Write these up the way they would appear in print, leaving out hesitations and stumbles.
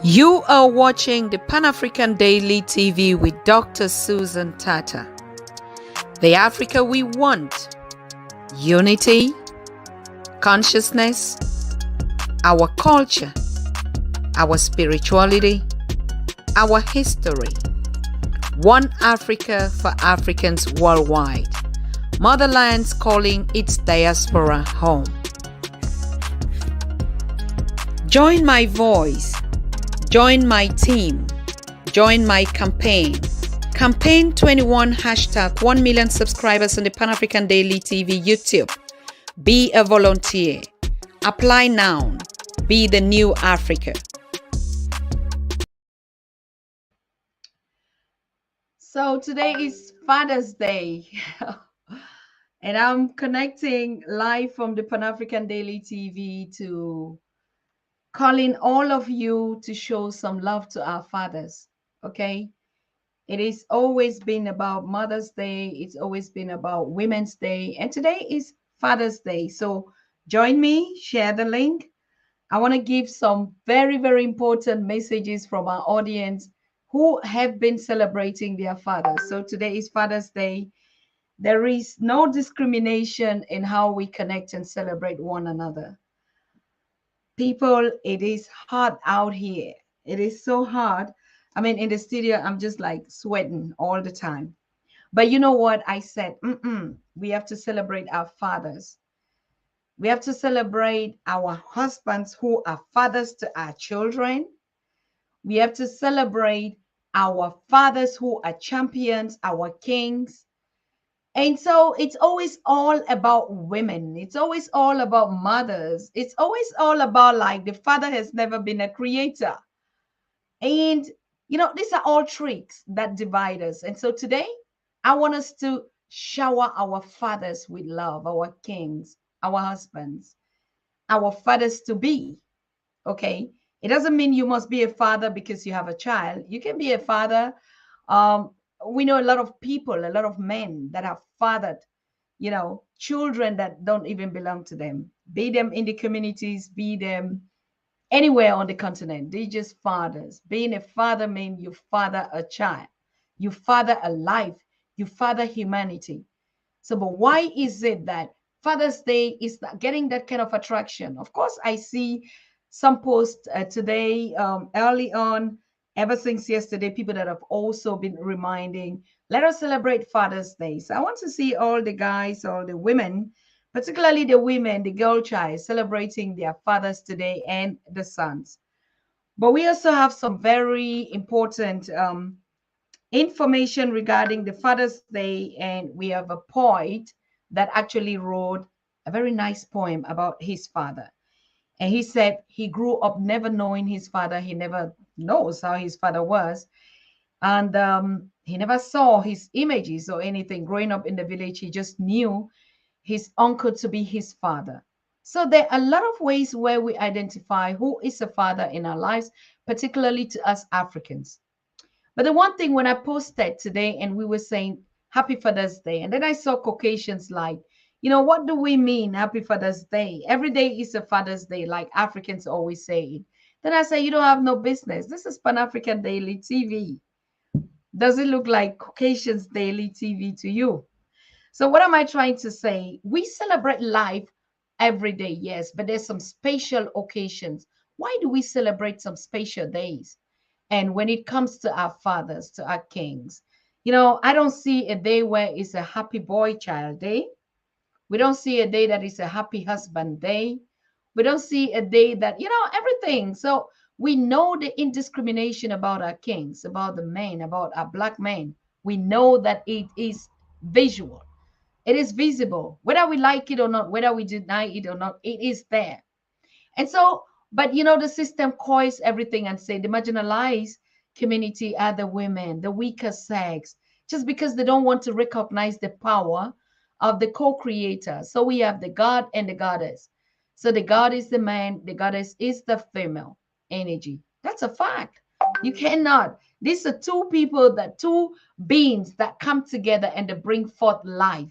You are watching the Pan-African Daily TV with Dr. Susan Tatah. The Africa we want: unity, consciousness, our culture, our spirituality, our history. One Africa for Africans worldwide. Motherland's calling its diaspora home. Join my voice. Join my team. Join my campaign. Campaign 21 hashtag 1 million subscribers on the Pan-African Daily TV YouTube. Be a volunteer. Apply now. Be the new Africa. So today is Father's Day. And I'm connecting live from the Pan-African Daily TV to calling all of you to show some love to our fathers. Okay? It has always been about Mother's Day. It's always been about Women's Day. And today is Father's Day. So join me, share the link. I want to give some very, very important messages from our audience who have been celebrating their fathers. So today is Father's Day. There is no discrimination in how we connect and celebrate one another. People, it is hot out here. It is so hot. I mean, in the studio, I'm just like sweating all the time. But you know what? I said, we have to celebrate our fathers. We have to celebrate our husbands who are fathers to our children. We have to celebrate our fathers who are champions, our kings. And so it's always all about women. It's always all about mothers. It's always all about like the father has never been a creator. And, these are all tricks that divide us. And so today, I want us to shower our fathers with love, our kings, our husbands, our fathers to be. Okay. It doesn't mean you must be a father because you have a child. You can be a father. We know a lot of people, a lot of men that have fathered, children that don't even belong to them, be them in the communities, be them anywhere on the continent. They're just fathers. Being a father means you father a child, you father a life, you father humanity. So, but why is it that Father's Day is not getting that kind of attraction? Of course, I see some posts today, early on, ever since yesterday, people that have also been reminding, let us celebrate Father's Day. So I want to see all the guys, all the women, particularly the women, the girl child, celebrating their fathers today and the sons. But we also have some very important information regarding the Father's Day, and we have a poet that actually wrote a very nice poem about his father. And he said he grew up never knowing his father. He never knows how his father was. And he never saw his images or anything. Growing up in the village, he just knew his uncle to be his father. So there are a lot of ways where we identify who is a father in our lives, particularly to us Africans. But the one thing when I posted today and we were saying Happy Father's Day, and then I saw Caucasians like, what do we mean Happy Father's Day? Every day is a Father's Day, like Africans always say it. Then I say, you don't have no business. This is Pan-African Daily TV. Does it look like Caucasians Daily TV to you? So what am I trying to say? We celebrate life every day, yes, but there's some special occasions. Why do we celebrate some special days? And when it comes to our fathers, to our kings, I don't see a day where it's a happy boy child day. We don't see a day that is a happy husband day. We don't see a day that, everything. So we know the indiscrimination about our kings, about the men, about our black men. We know that it is visual. It is visible. Whether we like it or not, whether we deny it or not, it is there. And so, but the system coils everything and say the marginalized community are the women, the weaker sex, just because they don't want to recognize the power of the co-creator. So we have the God and the goddess. So the God is the man, the goddess is the female energy. That's a fact. You cannot. These are two people, two beings that come together and they bring forth life.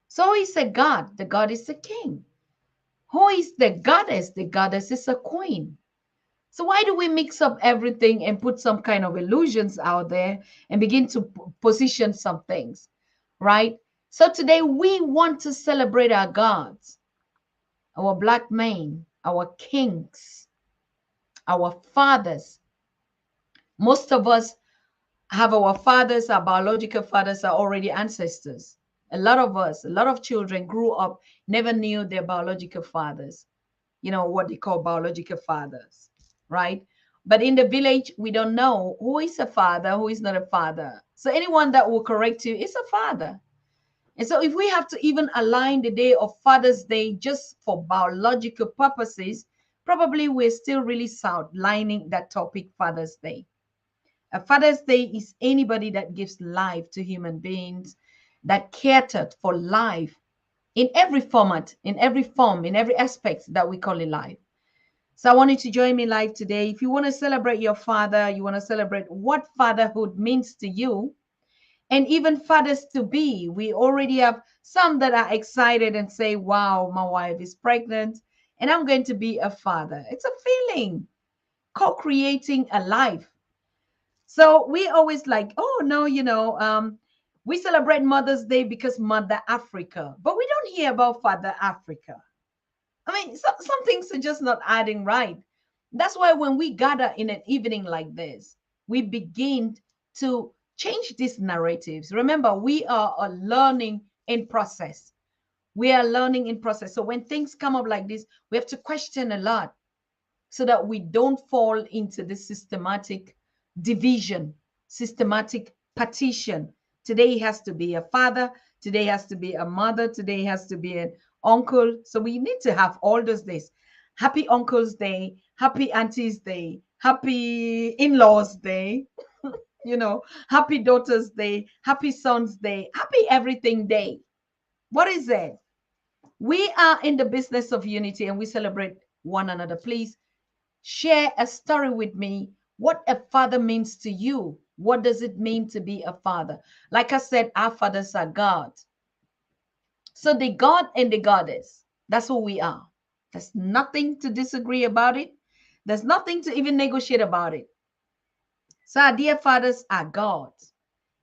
So he's a God. The God is the king. Who is the goddess? The goddess is a queen. So why do we mix up everything and put some kind of illusions out there and begin to position some things, right? So today we want to celebrate our gods, our black men, our kings, our fathers. Most of us have our fathers, our biological fathers are already ancestors. A lot of us, a lot of children grew up, never knew their biological fathers, what they call biological fathers, right? But in the village, we don't know who is a father, who is not a father. So anyone that will correct you is a father. And so if we have to even align the day of Father's Day just for biological purposes, probably we're still really sidelining that topic, Father's Day. A Father's Day is anybody that gives life to human beings, that catered for life in every format, in every form, in every aspect that we call it life. So I want you to join me live today. If you want to celebrate your father, you want to celebrate what fatherhood means to you, and even fathers to be. We already have some that are excited and say, wow, my wife is pregnant and I'm going to be a father. It's a feeling, co-creating a life. So we always like, oh no, we celebrate Mother's Day because Mother Africa, but we don't hear about Father Africa. I mean, some things are just not adding right. That's why when we gather in an evening like this, we begin to change these narratives. Remember, we are a learning in process. We are learning in process. So when things come up like this, we have to question a lot so that we don't fall into the systematic division, systematic partition. Today has to be a father, today has to be a mother, today has to be an uncle. So we need to have all those days. Happy Uncle's Day, Happy Auntie's Day, Happy In-laws Day, Happy Daughter's Day, Happy Son's Day, Happy Everything Day. What is it? We are in the business of unity and we celebrate one another. Please share a story with me. What a father means to you. What does it mean to be a father? Like I said, our fathers are God. So the God and the goddess, that's who we are. There's nothing to disagree about it. There's nothing to even negotiate about it. So our dear fathers are God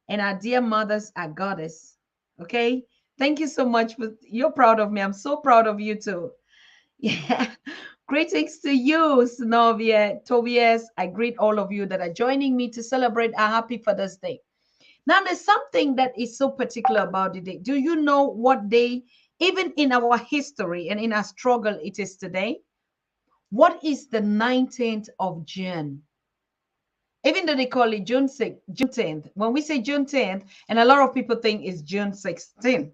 and our dear mothers are goddess. Okay. Thank you so much you're proud of me. I'm so proud of you too. Yeah. Greetings to you, Synovia, Tobias. I greet all of you that are joining me to celebrate our happy Father's Day. Now, there's something that is so particular about the day. Do you know what day, even in our history and in our struggle, it is today? What is the 19th of June? Even though they call it June 6th, June 10th. When we say June 10th, and a lot of people think it's June 16th,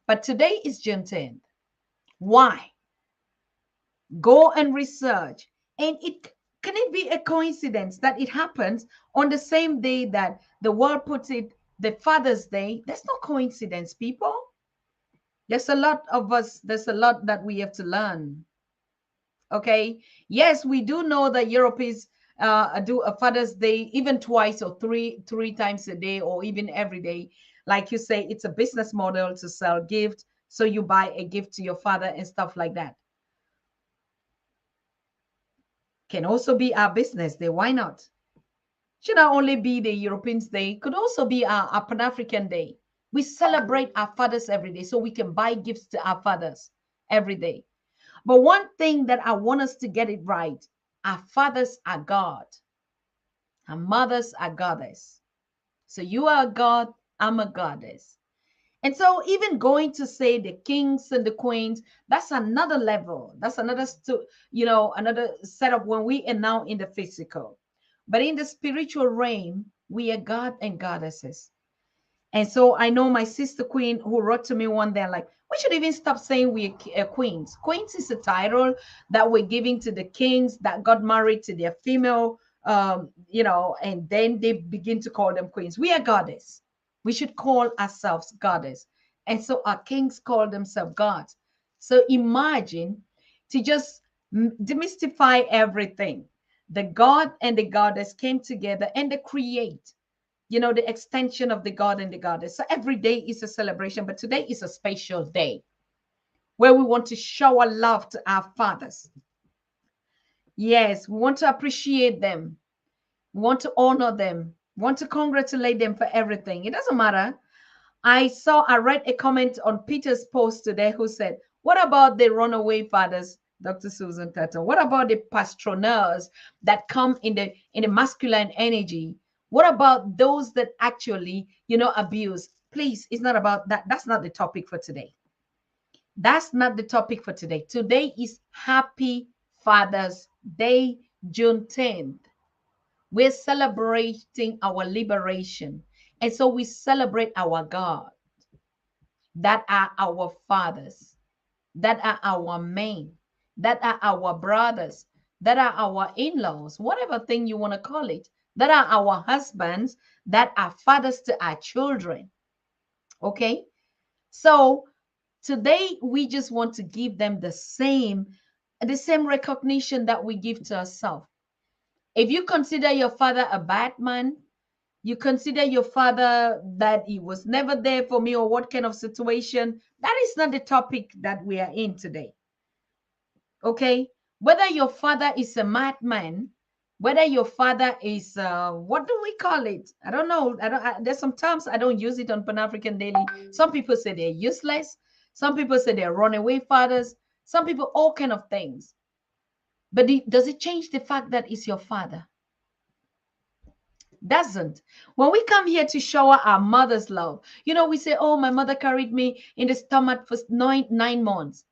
but today is June 10th. Why? Go and research. And can it be a coincidence that it happens on the same day that the world puts it, the Father's Day? That's not coincidence, people. There's a lot of us, there's a lot that we have to learn. Okay. Yes, we do know that Europeans do a Father's Day even twice or three times a day or even every day. Like you say, it's a business model to sell gift. So you buy a gift to your father and stuff like that. Can also be our business day. Why not? Should not only be the Europeans' Day, could also be our Pan-African Day. We celebrate our fathers every day so we can buy gifts to our fathers every day. But one thing that I want us to get it right, our fathers are God. Our mothers are goddess. So you are a god, I'm a goddess. And so even going to say the kings and the queens, that's another level. That's another, another setup when we are now in the physical. But in the spiritual realm, we are God and goddesses. And so I know my sister queen who wrote to me one day, like, we should even stop saying we are queens. Queens is a title that we're giving to the kings that got married to their female, and then they begin to call them queens. We are goddess. We should call ourselves goddess. And so our kings call themselves gods. So imagine to just demystify everything. The god and the goddess came together and they create the extension of the god and the goddess. So every day is a celebration, but today is a special day where we want to show our love to our fathers. Yes, we want to appreciate them. We want to honor them. We want to congratulate them for everything. It doesn't matter. I read a comment on Peter's post today who said, what about the runaway fathers, Dr. Susan Tatah? What about the pastroneurs that come in the masculine energy? What about those that actually, abuse? Please, it's not about that. That's not the topic for today. That's not the topic for today. Today is Happy Father's Day, June 10th. We're celebrating our liberation. And so we celebrate our God that are our fathers, that are our men, that are our brothers, that are our in laws, whatever thing you want to call it, that are our husbands, that are fathers to our children. Okay? So today we just want to give them the same recognition that we give to ourselves. If you consider your father a bad man, you consider your father that he was never there for me or what kind of situation, that is not the topic that we are in today. Okay? Whether your father is a madman, whether your father is what do we call it? I don't know. There's some terms I don't use it on Pan African Daily. Some people say they're useless. Some people say they're runaway fathers. Some people all kind of things. But does it change the fact that it's your father? Doesn't. When we come here to shower our mother's love, we say, oh, my mother carried me in the stomach for nine months.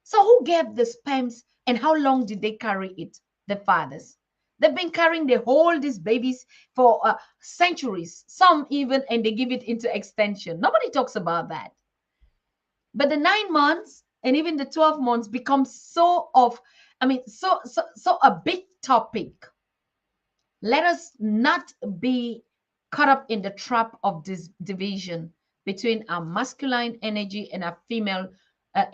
So who gave the sperms and how long did they carry it? The fathers. They've been carrying, they hold these babies for centuries, some even, and they give it into extension. Nobody talks about that. But the 9 months and even the 12 months become so a big topic. Let us not be caught up in the trap of this division between our masculine energy and our female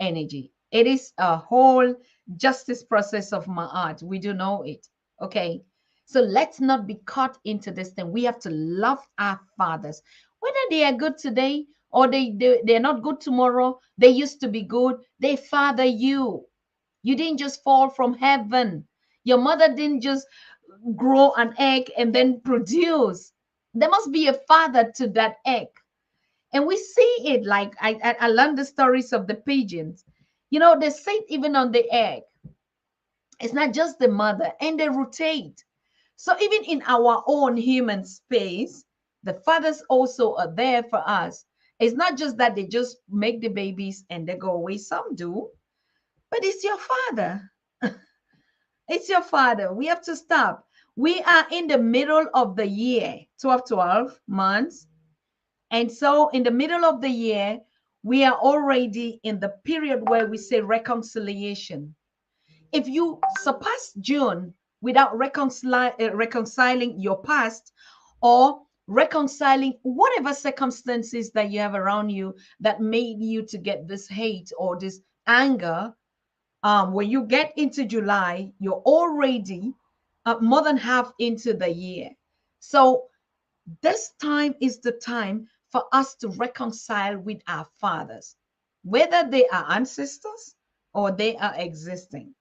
energy. It is a whole justice process of Ma'at. We do know it. Okay. So let's not be caught into this thing. We have to love our fathers, whether they are good today or they're not good tomorrow. They used to be good. They father you. You didn't just fall from heaven. Your mother didn't just grow an egg and then produce. There must be a father to that egg. And we see it like I learned the stories of the pigeons. They sit even on the egg. It's not just the mother, and they rotate. So even in our own human space, the fathers also are there for us. It's not just that they just make the babies and they go away. Some do, but it's your father. It's your father. We have to stop. We are in the middle of the year, 12 months. And so in the middle of the year, we are already in the period where we say reconciliation. If you surpass June without reconciling your past or reconciling whatever circumstances that you have around you that made you to get this hate or this anger, when you get into July, you're already more than half into the year. So this time is the time for us to reconcile with our fathers, whether they are ancestors or they are existing.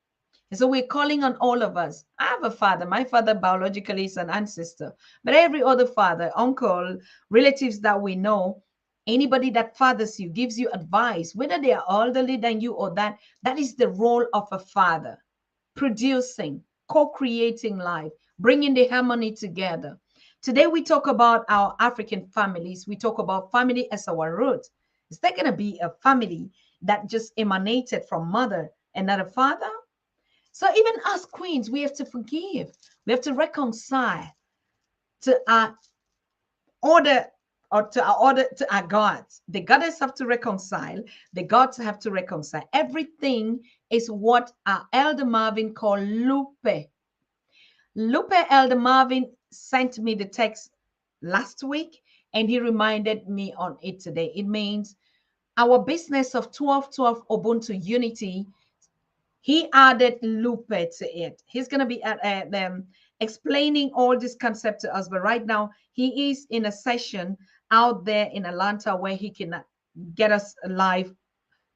And so we're calling on all of us. I have a father. My father biologically is an ancestor, but every other father, uncle, relatives that we know, anybody that fathers you, gives you advice, whether they are elderly than you or that is the role of a father, producing, co-creating life, bringing the harmony together. Today we talk about our African families. We talk about family as our root. Is there going to be a family that just emanated from mother and not a father? So even as queens, we have to forgive. We have to reconcile to our order or to our gods. The goddess have to reconcile. The gods have to reconcile. Everything is what our Elder Marvin called Lupe. Lupe Elder Marvin sent me the text last week and he reminded me on it today. It means our business of 1212 Ubuntu Unity. He added Lupe to it. He's going to be explaining all this concept to us. But right now, he is in a session out there in Atlanta where he can get us live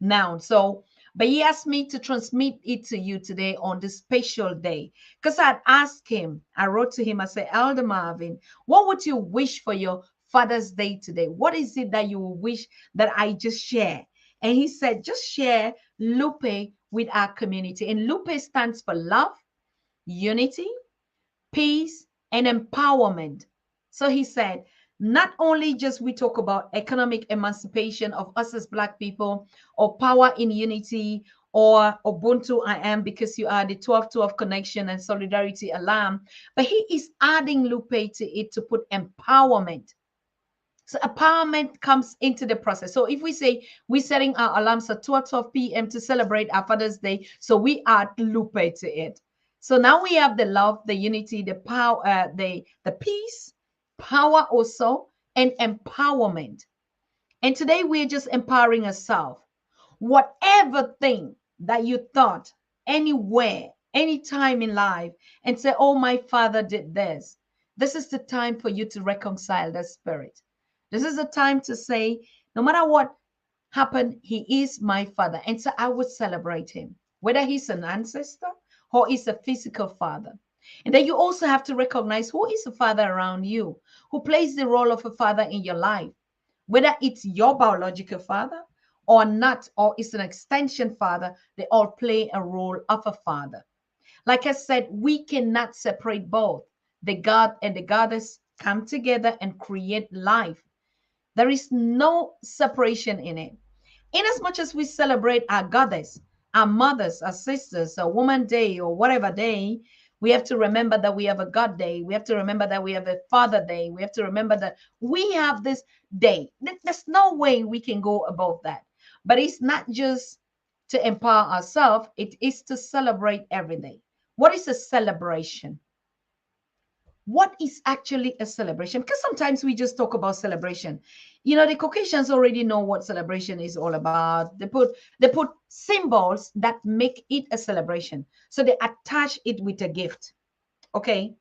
now. So, But he asked me to transmit it to you today on this special day. Because I'd asked him, I wrote to him, I said, Elder Marvin, what would you wish for your Father's Day today? What is it that you wish that I just share? And he said, just share Lupe with our community. And Lupe stands for love, unity, peace, and empowerment. So he said, not only just we talk about economic emancipation of us as Black people, or power in unity, or Ubuntu I am because you are the 12-12 connection and solidarity alarm, but he is adding Lupe to it to put empowerment. So empowerment comes into the process. So if we say we're setting our alarms at 12 p.m. to celebrate our Father's Day, so we add Lupe to it. So now we have the love, the unity, the power, the peace, power also, and empowerment. And today we're just empowering ourselves. Whatever thing that you thought anywhere, anytime in life, and say, oh, my father did this. This is the time for you to reconcile that spirit. This is the time to say, no matter what happened, he is my father. And so I would celebrate him, whether he's an ancestor or he's a physical father. And then you also have to recognize who is a father around you, who plays the role of a father in your life, whether it's your biological father or not, or it's an extension father, they all play a role of a father. Like I said, we cannot separate both. The God and the goddess come together and create life. There is no separation in it. In as much as we celebrate our goddess, our mothers, our sisters, a woman day or whatever day, we have to remember that we have a God day. We have to remember that we have a Father day. We have to remember that we have this day. There's no way we can go above that. But it's not just to empower ourselves, it is to celebrate every day. What is a celebration? What is actually a celebration? Because sometimes we just talk about celebration. You know, the Caucasians already know what celebration is all about. They put symbols that make it a celebration. So they attach it with a gift. Okay.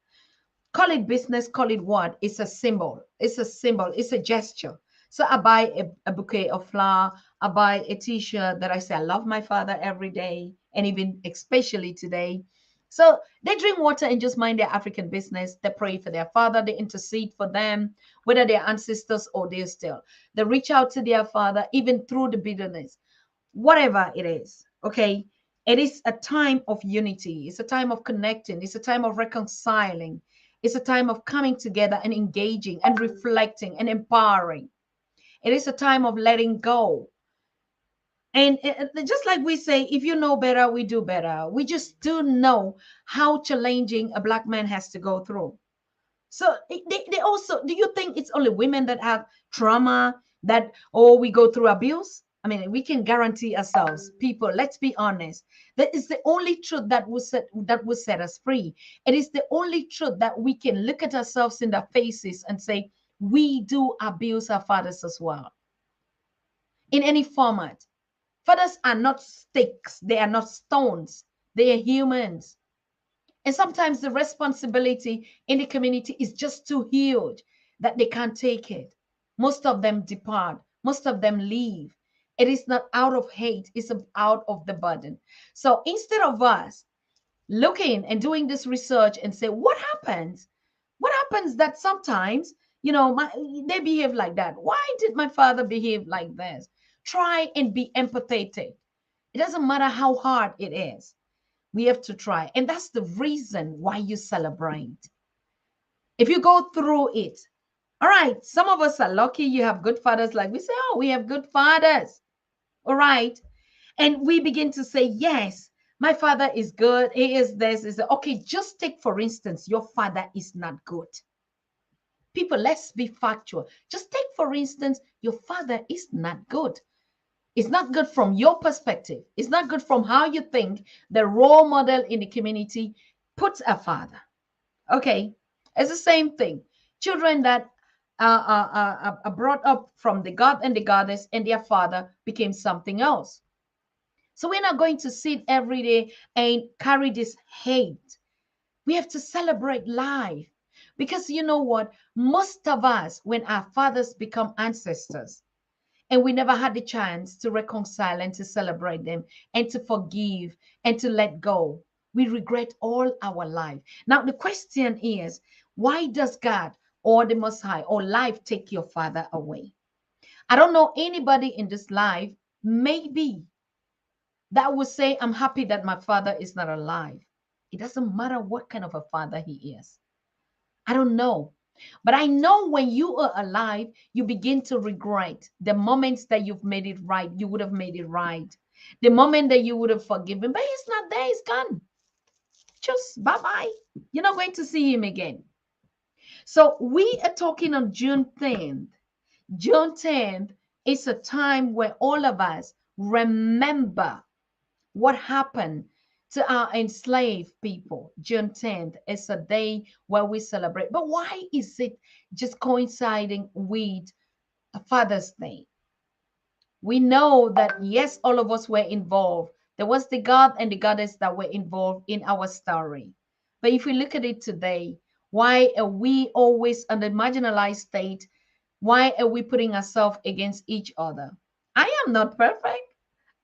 Call it business, call it what? It's a symbol. It's a symbol. It's a gesture. So I buy a bouquet of flower. I buy a t-shirt that I say I love my father every day, and even especially today. So they drink water and just mind their African business. They pray for their father. They intercede for them, whether they're ancestors or they're still. They reach out to their father, even through the bitterness, whatever it is. Okay. It is a time of unity. It's a time of connecting. It's a time of reconciling. It's a time of coming together and engaging and reflecting and empowering. It is a time of letting go. And just like we say, if you know better, we do better. We just do know how challenging a Black man has to go through. So they also, do you think it's only women that have trauma, that, oh, we go through abuse? I mean, we can guarantee ourselves, people, let's be honest. That is the only truth that will set us free. It is the only truth that we can look at ourselves in the faces and say, we do abuse our fathers as well. In any format. Fathers are not sticks, they are not stones, they are humans. And sometimes the responsibility in the community is just too huge that they can't take it. Most of them depart, most of them leave. It is not out of hate, it's out of the burden. So instead of us looking and doing this research and say, what happens? What happens that sometimes, they behave like that? Why did my father behave like this? Try and be empathetic. It doesn't matter how hard it is. We have to try. And that's the reason why you celebrate. If you go through it, all right, some of us are lucky you have good fathers. Like we say, oh, we have good fathers. All right. And we begin to say, yes, my father is good. He is this, is that. Okay, just take, for instance, your father is not good. People, let's be factual. Just take, for instance, your father is not good. It's not good from your perspective. It's not good from how you think the role model in the community puts a father. Okay, it's the same thing. Children that are brought up from the god and the goddess, and their father became something else. So we're not going to sit every day and carry this hate. We have to celebrate life. Because you know what? Most of us, when our fathers become ancestors, and we never had the chance to reconcile and to celebrate them and to forgive and to let go. We regret all our life. Now, the question is, why does God or the Most High or life take your father away? I don't know anybody in this life, maybe, that would say, I'm happy that my father is not alive. It doesn't matter what kind of a father he is. I don't know. But I know when you are alive, you begin to regret the moments that you've made it right. You would have made it right. The moment that you would have forgiven, but he's not there, he's gone. Just bye bye. You're not going to see him again. So we are talking on June 10th. June 10th is a time where all of us remember what happened to our enslaved people. June 10th is a day where we celebrate. But why is it just coinciding with Father's Day? We know that, yes, all of us were involved. There was the God and the goddess that were involved in our story. But if we look at it today, why are we always on the marginalized state? Why are we putting ourselves against each other? I am not perfect.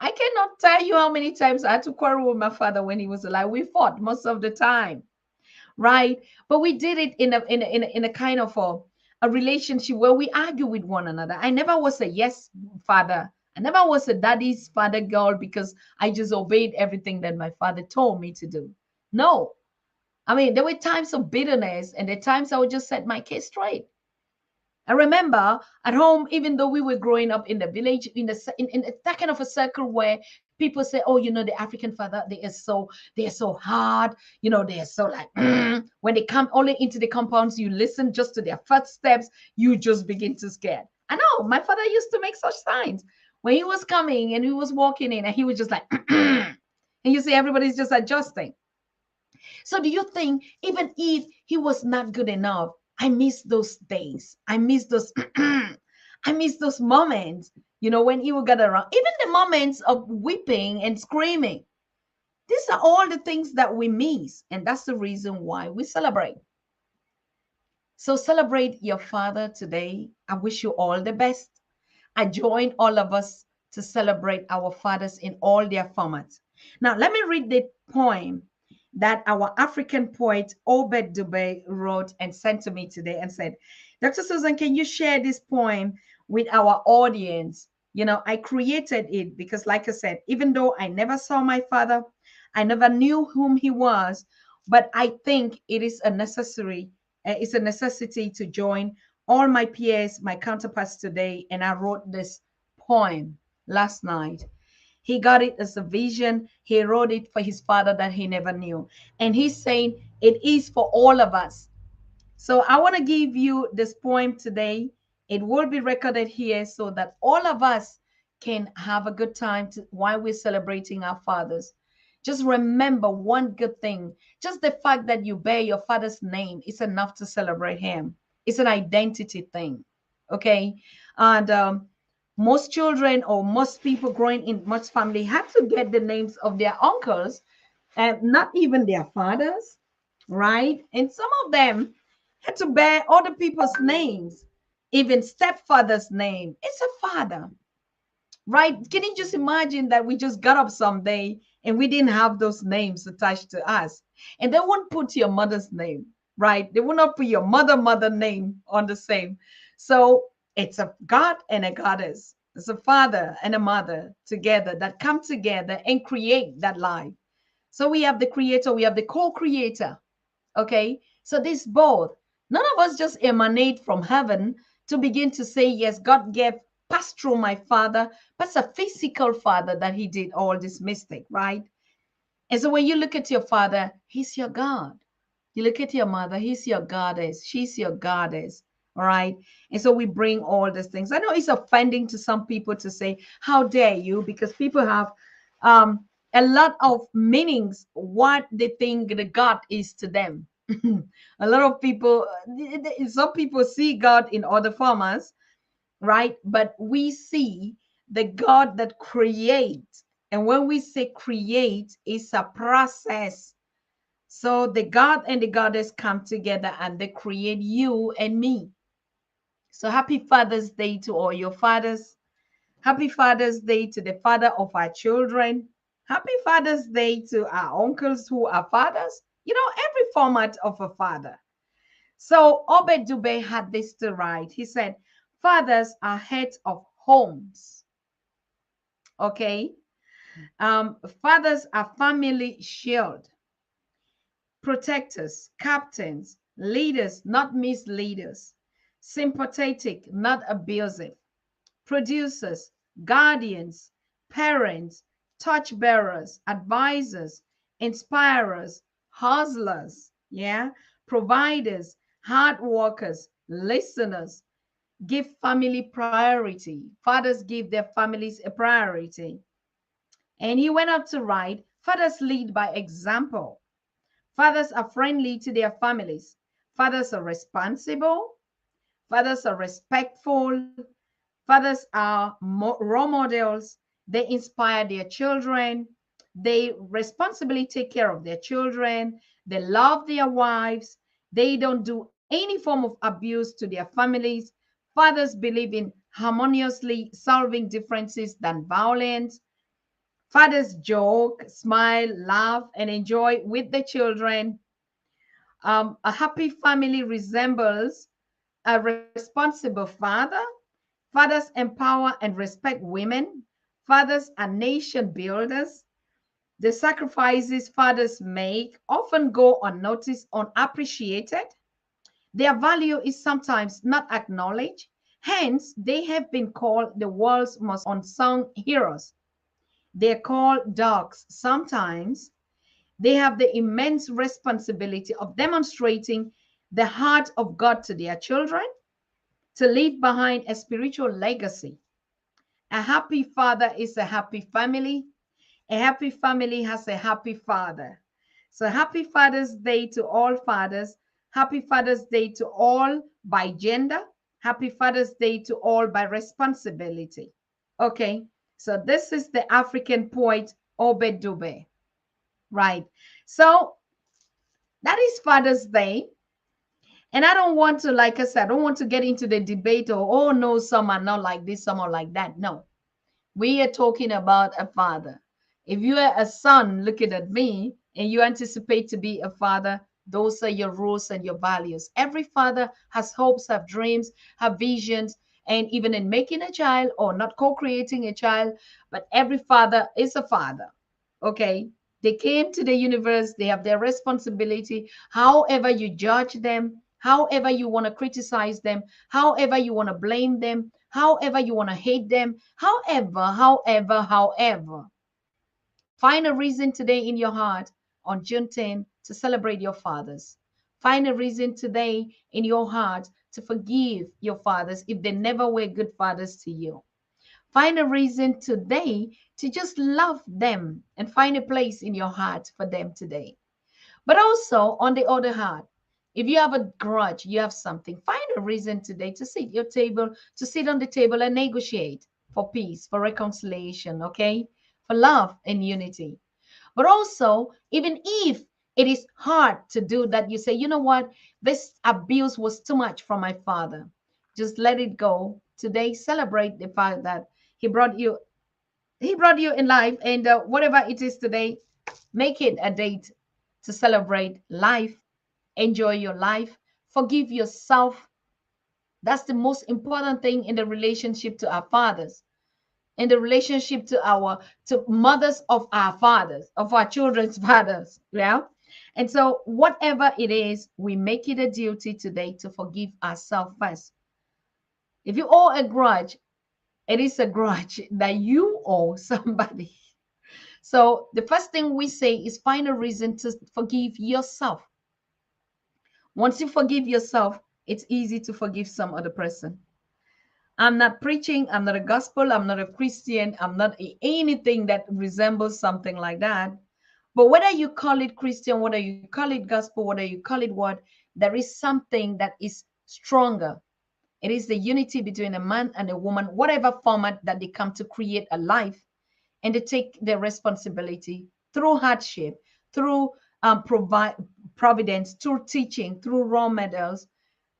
I cannot tell you how many times I had to quarrel with my father when he was alive. We fought most of the time, right? But we did it in a kind of a relationship where we argue with one another. I never was a yes father. I never was a daddy's father girl because I just obeyed everything that my father told me to do. No. I mean, there were times of bitterness and the times I would just set my case straight. I remember at home, even though we were growing up in the village, in that kind of a circle where people say, "Oh, you know, the African father, they are so hard, you know, they are so like when they come only into the compounds, you listen just to their footsteps, you just begin to scare." I know my father used to make such signs when he was coming and he was walking in, and he was just like, and you see everybody's just adjusting. So do you think even if he was not good enough, I miss those days. I miss those I miss those moments, you know, when he would get around. Even the moments of weeping and screaming. These are all the things that we miss. And that's the reason why we celebrate. So celebrate your father today. I wish you all the best. I join all of us to celebrate our fathers in all their formats. Now, let me read the poem that our African poet Obed Dube wrote and sent to me today and said, Dr. Susan, can you share this poem with our audience? You know, I created it because, like I said, even though I never saw my father, I never knew whom he was, but I think it is it's a necessity to join all my peers, my counterparts today, and I wrote this poem last night. He got it as a vision. He wrote it for his father that he never knew. And he's saying it is for all of us. So I want to give you this poem today. It will be recorded here so that all of us can have a good time while we're celebrating our fathers. Just remember one good thing. Just the fact that you bear your father's name is enough to celebrate him. It's an identity thing. Okay. And most children or most people growing in most family have to get the names of their uncles and not even their fathers, right? And some of them had to bear other people's names, even stepfather's name. It's a father, right? Can you just imagine that we just got up someday and we didn't have those names attached to us? And they won't put your mother's name, right? They will not put your mother name on the same. So it's a God and a goddess. It's a father and a mother together that come together and create that life. So we have the creator, we have the co-creator. Okay. So this both, none of us just emanate from heaven to begin to say, yes, God gave passed through my father, but it's a physical father that he did all this mistake, right? And so when you look at your father, he's your God. You look at your mother, he's your goddess, she's your goddess. All right. And so we bring all these things. I know it's offending to some people to say, how dare you? Because people have a lot of meanings, what they think the God is to them. A lot of people, some people see God in other forms, right? But we see the God that creates. And when we say create, it's a process. So the God and the goddess come together and they create you and me. So happy Father's Day to all your fathers. Happy Father's Day to the father of our children. Happy Father's Day to our uncles who are fathers. You know, every format of a father. So Obed Dube had this to write. He said, fathers are heads of homes. Okay. Fathers are family shield, protectors, captains, leaders, not misleaders, sympathetic, not abusive, producers, guardians, parents, torch bearers, advisors, inspirers, hustlers, yeah, providers, hard workers, listeners, give family priority. Fathers give their families a priority. And he went up to write, fathers lead by example. Fathers are friendly to their families. Fathers are responsible. Fathers are respectful. Fathers are role models. They inspire their children. They responsibly take care of their children. They love their wives. They don't do any form of abuse to their families. Fathers believe in harmoniously solving differences than violence. Fathers joke, smile, laugh, and enjoy with the children. A happy family resembles a responsible father. Fathers empower and respect women. Fathers are nation builders. The sacrifices fathers make often go unnoticed, unappreciated. Their value is sometimes not acknowledged. Hence, they have been called the world's most unsung heroes. They're called dogs sometimes. They have the immense responsibility of demonstrating the heart of God to their children, to leave behind a spiritual legacy. A happy father is a happy family. A happy family has a happy father. So, happy Father's Day to all fathers. Happy Father's Day to all by gender. Happy Father's Day to all by responsibility. Okay, so this is the African poet Obed Dube. Right. So, that is Father's Day. And I don't want to, like I said, I don't want to get into the debate or, oh, no, some are not like this, some are like that. No, we are talking about a father. If you are a son looking at me and you anticipate to be a father, those are your rules and your values. Every father has hopes, have dreams, have visions, and even in making a child or not co-creating a child, but every father is a father. Okay. They came to the universe, they have their responsibility. However, you judge them, however, you want to criticize them, however, you want to blame them, however, you want to hate them, however, find a reason today in your heart on June 10 to celebrate your fathers. Find a reason today in your heart to forgive your fathers if they never were good fathers to you. Find a reason today to just love them and find a place in your heart for them today. But also, on the other hand, if you have a grudge, you have something, find a reason today to to sit on the table and negotiate for peace, for reconciliation, okay? For love and unity. But also, even if it is hard to do that, you say, you know what? This abuse was too much from my father. Just let it go. Today, celebrate the fact that he brought you he brought you in life, and whatever it is today, make it a date to celebrate life, enjoy your life, forgive yourself. That's the most important thing in the relationship to our fathers, in the relationship to our to mothers of our fathers, of our children's fathers. Yeah. And so whatever it is, we make it a duty today to forgive ourselves first. If you owe a grudge, it is a grudge that you owe somebody. So the first thing we say is find a reason to forgive yourself. Once you forgive yourself, it's easy to forgive some other person. I'm not preaching, I'm not a gospel, I'm not a Christian, I'm not anything that resembles something like that. But whether you call it Christian, whether you call it gospel, whether you call it what, there is something that is stronger. It is the unity between a man and a woman, whatever format that they come to create a life, and they take their responsibility through hardship, through provide providence, through teaching, through role models.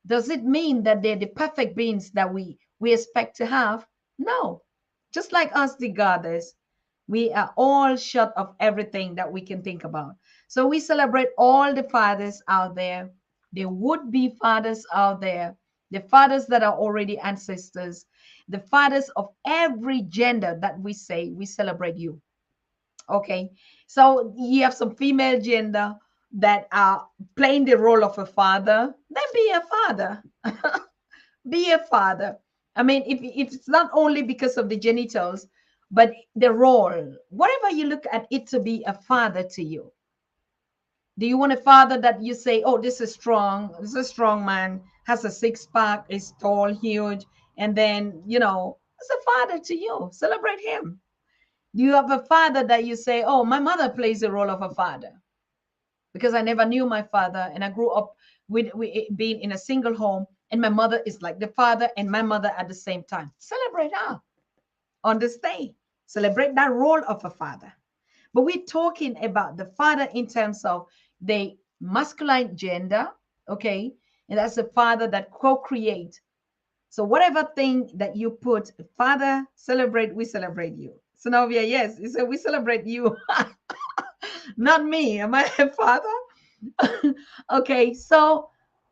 Does it mean that they're the perfect beings that we expect to have? No. Just like us, the goddess, we are all short of everything that we can think about. So we celebrate all the fathers out there, the would-be fathers out there, the fathers that are already ancestors, the fathers of every gender that we say, we celebrate you. Okay. So you have some female gender that are playing the role of a father, then be a father. Be a father. I mean, if it's not only because of the genitals, but the role, whatever you look at it to be a father to you. Do you want a father that you say, oh, this is a strong man, has a six pack, is tall, huge, and then, it's a father to you. Celebrate him. Do you have a father that you say, oh, my mother plays the role of a father? Because I never knew my father and I grew up with being in a single home, and my mother is like the father and my mother at the same time. Celebrate her on this day. Celebrate that role of a father. But we're talking about the father in terms of the masculine gender, okay? And that's the father that co-create. So whatever thing that you put, father, celebrate, we celebrate you. So now yes, so we celebrate you. Not me. Am I a father? Okay, so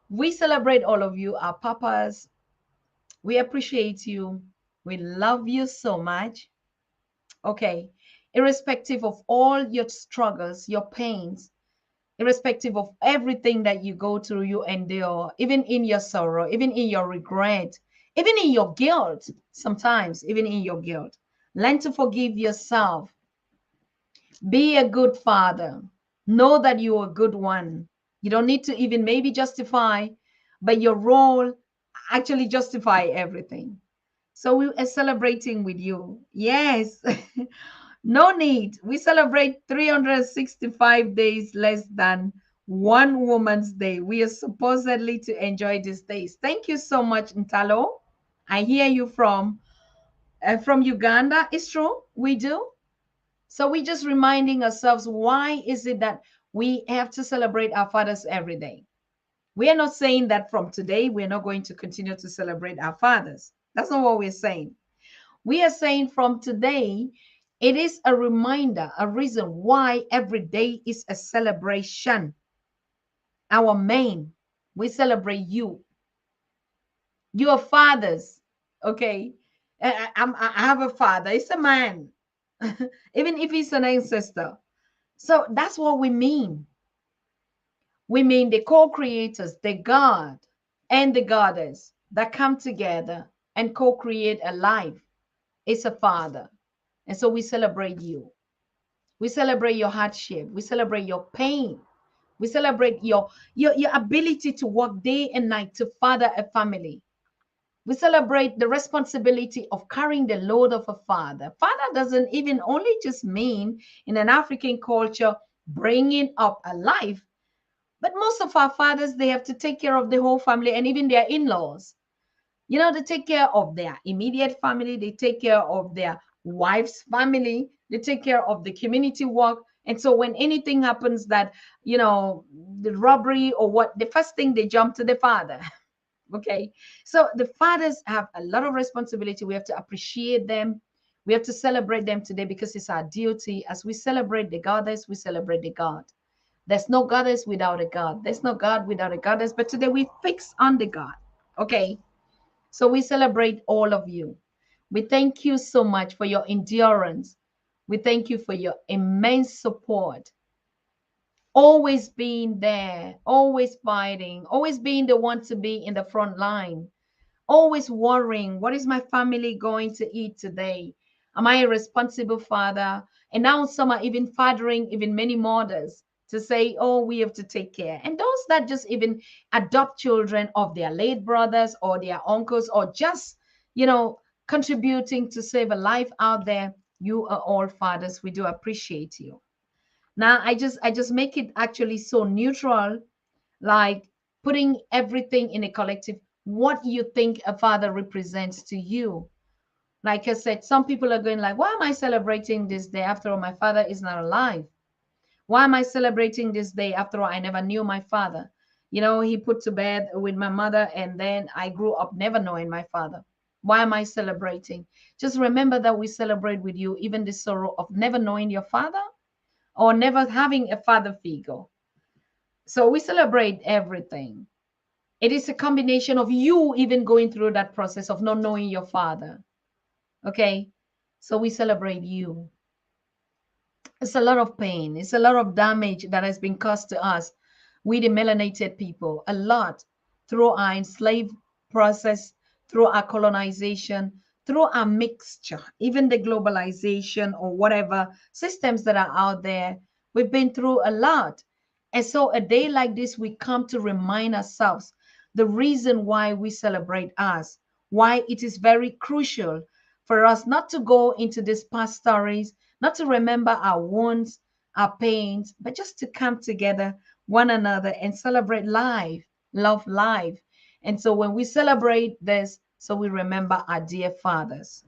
we celebrate all of you, our papas. We appreciate you. We love you so much. Okay, irrespective of all your struggles, your pains, irrespective of everything that you go through, you endure, even in your sorrow, even in your regret, even in your guilt, sometimes, even in your guilt. Learn to forgive yourself. Be a good father. Know that you're a good one. You don't need to even maybe justify, but your role actually justify everything. So we are celebrating with you. Yes. No need. We celebrate 365 days less than one woman's day. We are supposedly to enjoy these days. Thank you so much, Ntalo. I hear you from Uganda. It's true. We do. So we're just reminding ourselves, why is it that we have to celebrate our fathers every day? We are not saying that from today we're not going to continue to celebrate our fathers. That's not what we're saying. We are saying from today, it is a reminder, a reason why every day is a celebration. Our main, we celebrate you. You are fathers, okay? I have a father. It's a man, even if he's an ancestor. So that's what we mean. We mean the co-creators, the God and the goddess that come together and co-create a life. It's a father. And so we celebrate you. We celebrate your hardship. We celebrate your pain. We celebrate your ability to work day and night to father a family. We celebrate the responsibility of carrying the load of a father. Father doesn't even only just mean in an African culture bringing up a life, but most of our fathers, they have to take care of the whole family and even their in-laws. They take care of their immediate family, they take care of their wife's family, they take care of the community work. And so when anything happens that, the robbery or what, the first thing they jump to the father. Okay. So the fathers have a lot of responsibility. We have to appreciate them. We have to celebrate them today because it's our duty. As we celebrate the goddess, we celebrate the God. There's no goddess without a God. There's no God without a goddess. But today we fix on the God. Okay. So we celebrate all of you. We thank you so much for your endurance. We thank you for your immense support. Always being there, always fighting, always being the one to be in the front line, always worrying, what is my family going to eat today? Am I a responsible father? And now some are even fathering even many mothers to say, oh, we have to take care. And those that just even adopt children of their late brothers or their uncles or just, contributing to save a life out there, you are all fathers. We do appreciate you. Now I just make it actually so neutral, like putting everything in a collective, what you think a father represents to you. Like I said, some people are going like, why am I celebrating this day? After all, my father is not alive. Why am I celebrating this day? After all, I never knew my father. He put to bed with my mother, and then I grew up never knowing my father. Why am I celebrating? Just remember that we celebrate with you even the sorrow of never knowing your father or never having a father figure. So we celebrate everything. It is a combination of you even going through that process of not knowing your father. Okay. So we celebrate you. It's a lot of pain. It's a lot of damage that has been caused to us, we the melanated people, a lot through our enslaved process, through our colonization, through our mixture, even the globalization or whatever systems that are out there. We've been through a lot. And so a day like this, we come to remind ourselves the reason why we celebrate us, why it is very crucial for us not to go into these past stories, not to remember our wounds, our pains, but just to come together, one another, and celebrate life, love life. And so when we celebrate this, so we remember our dear fathers.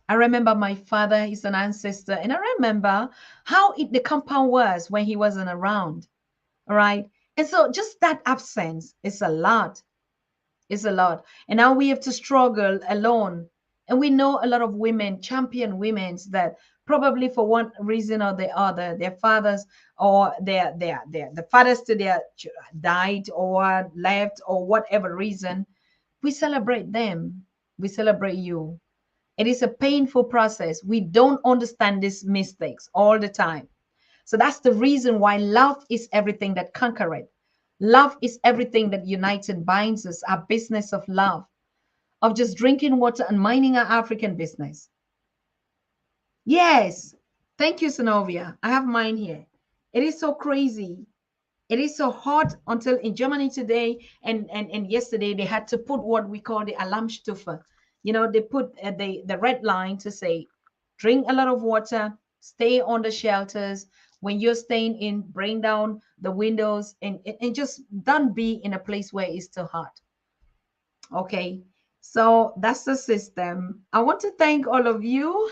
I remember my father, he's an ancestor, and I remember how the compound was when he wasn't around. All right. And so just that absence is a lot. It's a lot. And now we have to struggle alone. And we know a lot of women, champion women, that probably for one reason or the other, their fathers or the fathers to their died or left or whatever reason. We celebrate them. We celebrate you. It is a painful process. We don't understand these mistakes all the time. So that's the reason why love is everything that conquers it. Love is everything that unites and binds us, our business of love, of just drinking water and minding our African business. Yes. Thank you, Sonovia. I have mine here. It is so crazy. It is so hot until in Germany today and yesterday they had to put what we call the Alarmstufe. You know, they put the red line to say, drink a lot of water, stay on the shelters. When you're staying in, bring down the windows and just don't be in a place where it's too hot. Okay. So that's the system. I want to thank all of you.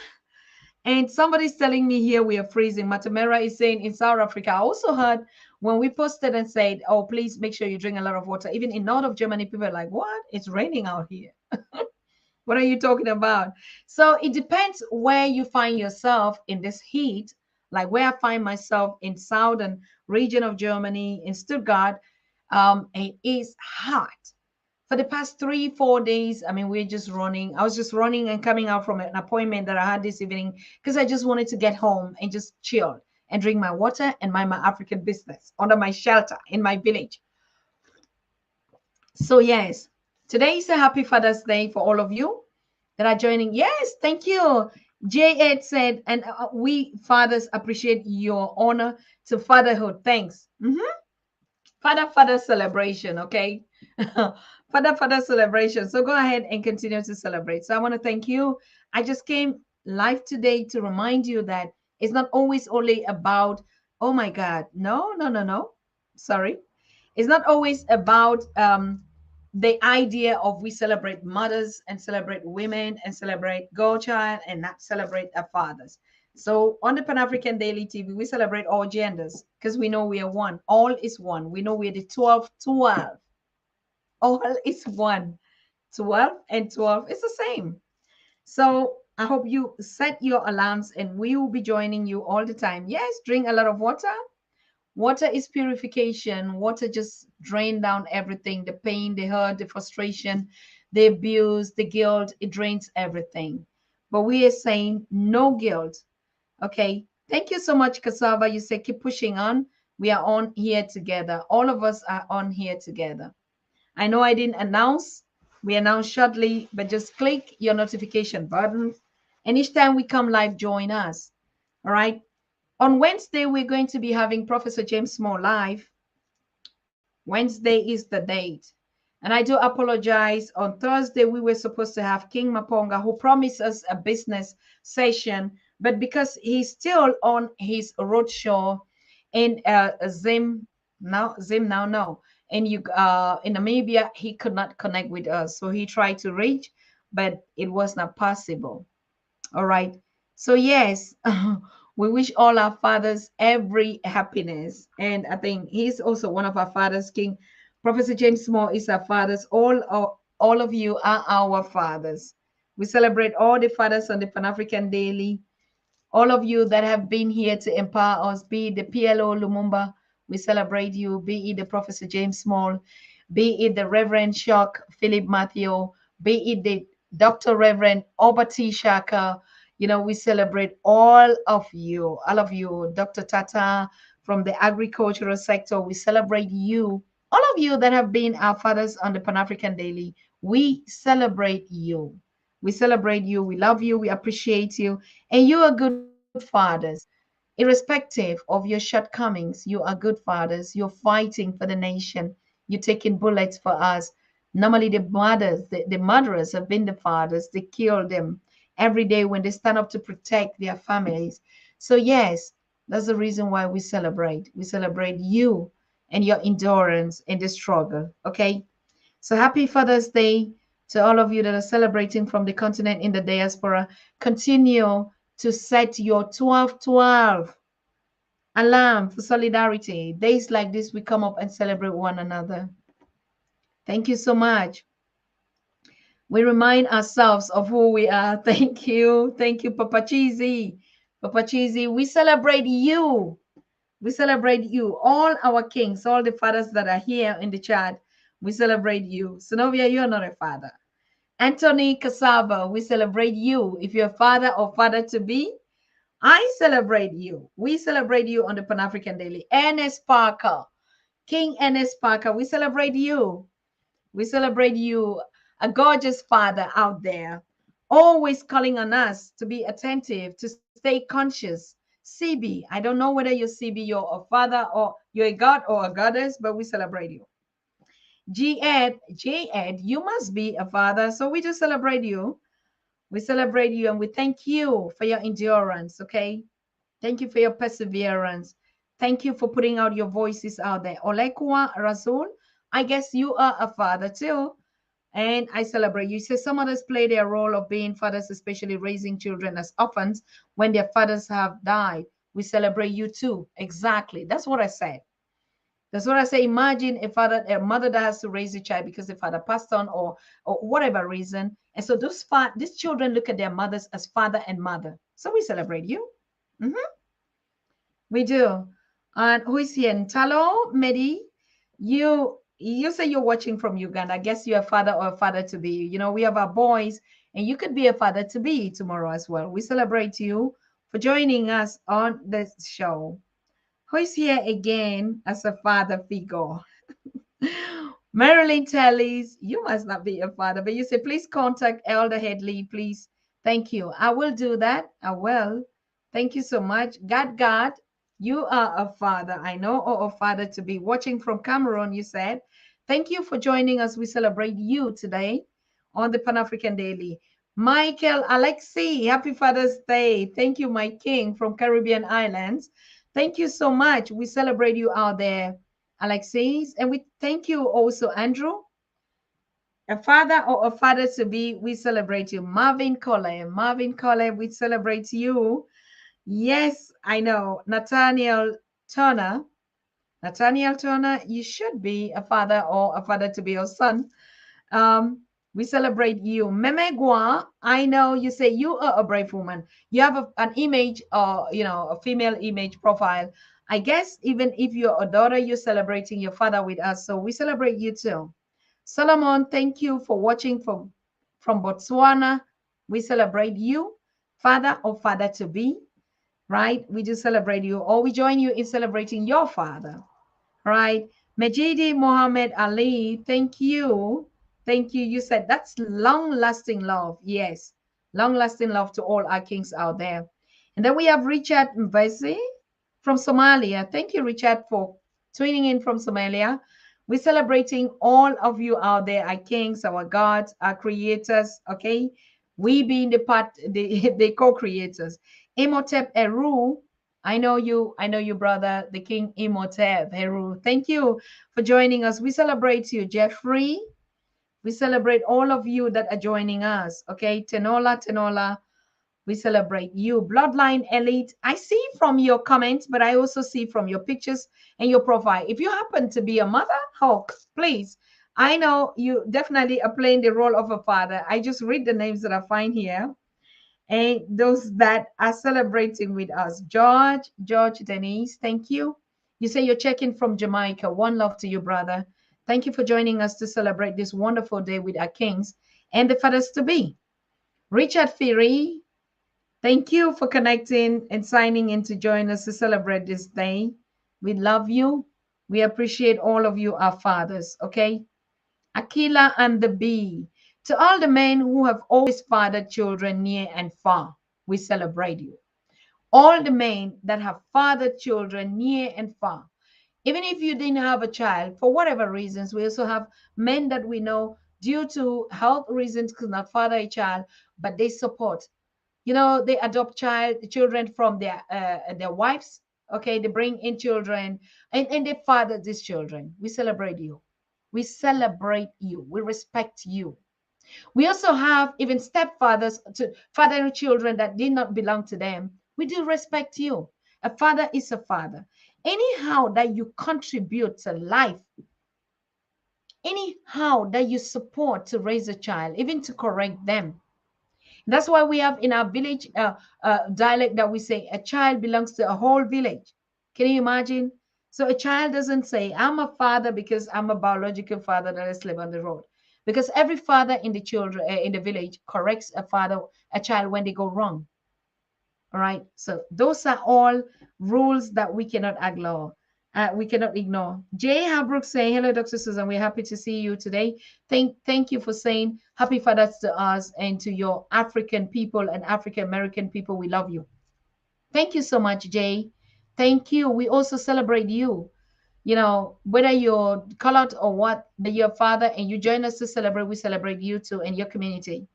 And somebody's telling me here we are freezing. Matamera is saying in South Africa. I also heard when we posted and said, oh, please make sure you drink a lot of water. Even in north of Germany, people are like, what? It's raining out here. What are you talking about? So it depends where you find yourself in this heat. Like where I find myself in southern region of Germany, in Stuttgart, it is hot for the past 3 4 days. I mean, we're just running. I was just running and coming out from an appointment that I had this evening because I just wanted to get home and just chill and drink my water and mind my African business under my shelter in my village. So yes, today is a happy Father's Day for all of you that are joining. Yes, thank you. J8 said, and we fathers appreciate your honor to fatherhood. Thanks. Father celebration, okay? Father celebration. So go ahead and continue to celebrate. So I want to thank you. I just came live today to remind you that it's not always only about, oh my God, no. Sorry. It's not always about the idea of we celebrate mothers and celebrate women and celebrate girl child and not celebrate our fathers. So on the Pan African Daily TV, we celebrate all genders because we know we are one. All is one. We know we're the 12, 12. All is one. 12 and 12 is the same. So I hope you set your alarms and we will be joining you all the time. Yes, drink a lot of water. Water is purification. Water just drain down everything, the pain, the hurt, the frustration, the abuse, the guilt. It drains everything. But we are saying no guilt. Okay. Thank you so much, Cassava. You say keep pushing on. We are on here together. All of us are on here together. I know I didn't announce. We announce shortly, but just click your notification button. And each time we come live, join us. All right. On Wednesday, we're going to be having Professor James Small live. Wednesday is the date. And I do apologize. On Thursday, we were supposed to have King Maponga, who promised us a business session. But because he's still on his roadshow in Zim now, no. And in Namibia, he could not connect with us. So he tried to reach, but it was not possible. All right. So yes, we wish all our fathers every happiness. And I think he's also one of our fathers, King. Professor James Moore is our fathers. all of you are our fathers. We celebrate all the fathers on the Pan African Daily, all of you that have been here to empower us, be it the PLO Lumumba, we celebrate you, be it the Professor James Small, be it the Reverend Shock Philip Matthew, be it the Dr. Reverend Obati Shaka. We celebrate all of you, Dr. Tatah from the agricultural sector. We celebrate you, all of you that have been our fathers on the Pan African Daily. We celebrate you. We celebrate you. We love you. We appreciate you. And you are good fathers. Irrespective of your shortcomings, you are good fathers. You're fighting for the nation. You're taking bullets for us. Normally, the murderers have been the fathers. They kill them every day when they stand up to protect their families. So, yes, that's the reason why we celebrate. We celebrate you and your endurance in the struggle. Okay? So, happy Father's Day to all of you that are celebrating from the continent in the diaspora. Continue to set your 12-12 alarm for solidarity. Days like this, we come up and celebrate one another. Thank you so much. We remind ourselves of who we are. Thank you. Thank you, Papa Cheesy. Papa Cheesy, we celebrate you. We celebrate you. All our kings, all the fathers that are here in the chat, we celebrate you. Synovia, you're not a father. Anthony Cassava, we celebrate you. If you're a father or father to be, I celebrate you. We celebrate you on the Pan African Daily. Ernest Parker, King Ernest Parker, we celebrate you. We celebrate you, a gorgeous father out there, always calling on us to be attentive, to stay conscious. CB, I don't know whether you're CB, you're a father or you're a god or a goddess, but we celebrate you. J Ed, you must be a father, so we just celebrate you. We celebrate you and we thank you for your endurance, okay? Thank you for your perseverance. Thank you for putting out your voices out there. Olekwa Rasul, I guess you are a father too. And I celebrate you. So some others play their role of being fathers, especially raising children as orphans when their fathers have died. We celebrate you too. Exactly. That's what I said. That's what I say. Imagine a mother that has to raise a child because the father passed on or whatever reason. And so these children look at their mothers as father and mother. So we celebrate you. Mhm. We do. And who is here? Ntalo, Medi, you say you're watching from Uganda. I guess you're a father or a father to be. We have our boys, and you could be a father to be tomorrow as well. We celebrate you for joining us on this show. Who is here again as a father figure? Marilyn Tellis, you must not be a father, but you say, please contact Elder Headley, please. Thank you. I will do that. I will. Thank you so much. God, you are a father, I know, or a father to be. Watching from Cameroon, you said. Thank you for joining us. We celebrate you today on the Pan African Daily. Michael Alexi, happy Father's Day. Thank you, my king from Caribbean Islands. Thank you so much. We celebrate you out there, Alexis. And we thank you also, Andrew. A father or a father to be, we celebrate you. Marvin Cole, we celebrate you. Yes, I know. Nathaniel Turner, you should be a father or a father to be your son. Um, we celebrate you. Memegua, I know you say you are a brave woman. You have an image or, a female image profile. I guess even if you're a daughter, you're celebrating your father with us. So we celebrate you too. Solomon, thank you for watching from Botswana. We celebrate you, father or father to be, right? We do celebrate you, or we join you in celebrating your father, right? Majidi Mohammed Ali, thank you. Thank you. You said that's long lasting love. Yes, long lasting love to all our kings out there. And then we have Richard Mbesi from Somalia. Thank you, Richard, for tuning in from Somalia. We're celebrating all of you out there, our kings, our gods, our creators. Okay, we being the co-creators. Imhotep Eru, I know you, brother, the King Imhotep Heru. Thank you for joining us. We celebrate you, Jeffrey. We celebrate all of you that are joining us. Okay, Tenola, we celebrate you. Bloodline Elite, I see from your comments, but I also see from your pictures and your profile. If you happen to be a mother, please, I know you definitely are playing the role of a father. I just read the names that I find here, and those that are celebrating with us. George, Denise, thank you. You say you're checking from Jamaica. One love to you, brother. Thank you for joining us to celebrate this wonderful day with our kings and the fathers to be. Richard Firi, thank you for connecting and signing in to join us to celebrate this day. We love you. We appreciate all of you, our fathers, okay? Aquila and the bee. To all the men who have always fathered children near and far, we celebrate you. All the men that have fathered children near and far. Even if you didn't have a child, for whatever reasons, we also have men that we know due to health reasons could not father a child, but they support. They adopt children from their wives. Okay, they bring in children and they father these children. We celebrate you. We celebrate you. We respect you. We also have even stepfathers to father children that did not belong to them. We do respect you. A father is a father. Anyhow that you contribute to life, anyhow that you support to raise a child, even to correct them. That's why we have in our village dialect that we say a child belongs to a whole village. Can you imagine? So a child doesn't say, I'm a father because I'm a biological father that I live on the road. Because every father in the children in the village corrects a child when they go wrong. All right. So those are all rules that we cannot ignore. We cannot ignore. Jay Habrook saying, hello, Dr. Susan. We're happy to see you today. Thank you for saying happy Fathers to us and to your African people and African American people. We love you. Thank you so much, Jay. Thank you. We also celebrate you. Whether you're colored or what, that you're a father and you join us to celebrate, we celebrate you too and your community,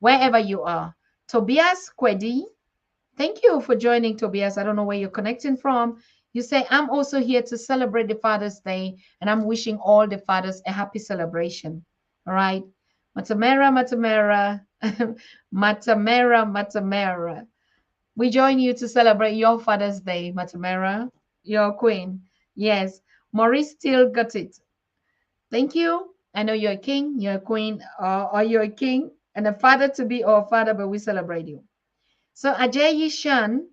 wherever you are. Tobias Kwedi, thank you for joining, Tobias. I don't know where you're connecting from. You say, I'm also here to celebrate the Father's Day, and I'm wishing all the fathers a happy celebration. All right. Matamera, Matamera, Matamera, Matamera. We join you to celebrate your Father's Day, Matamera, your queen. Yes, Maurice still got it. Thank you. I know you're a king, you're a queen, or you're a king and a father to be or a father, but we celebrate you. So Ajay Yishan,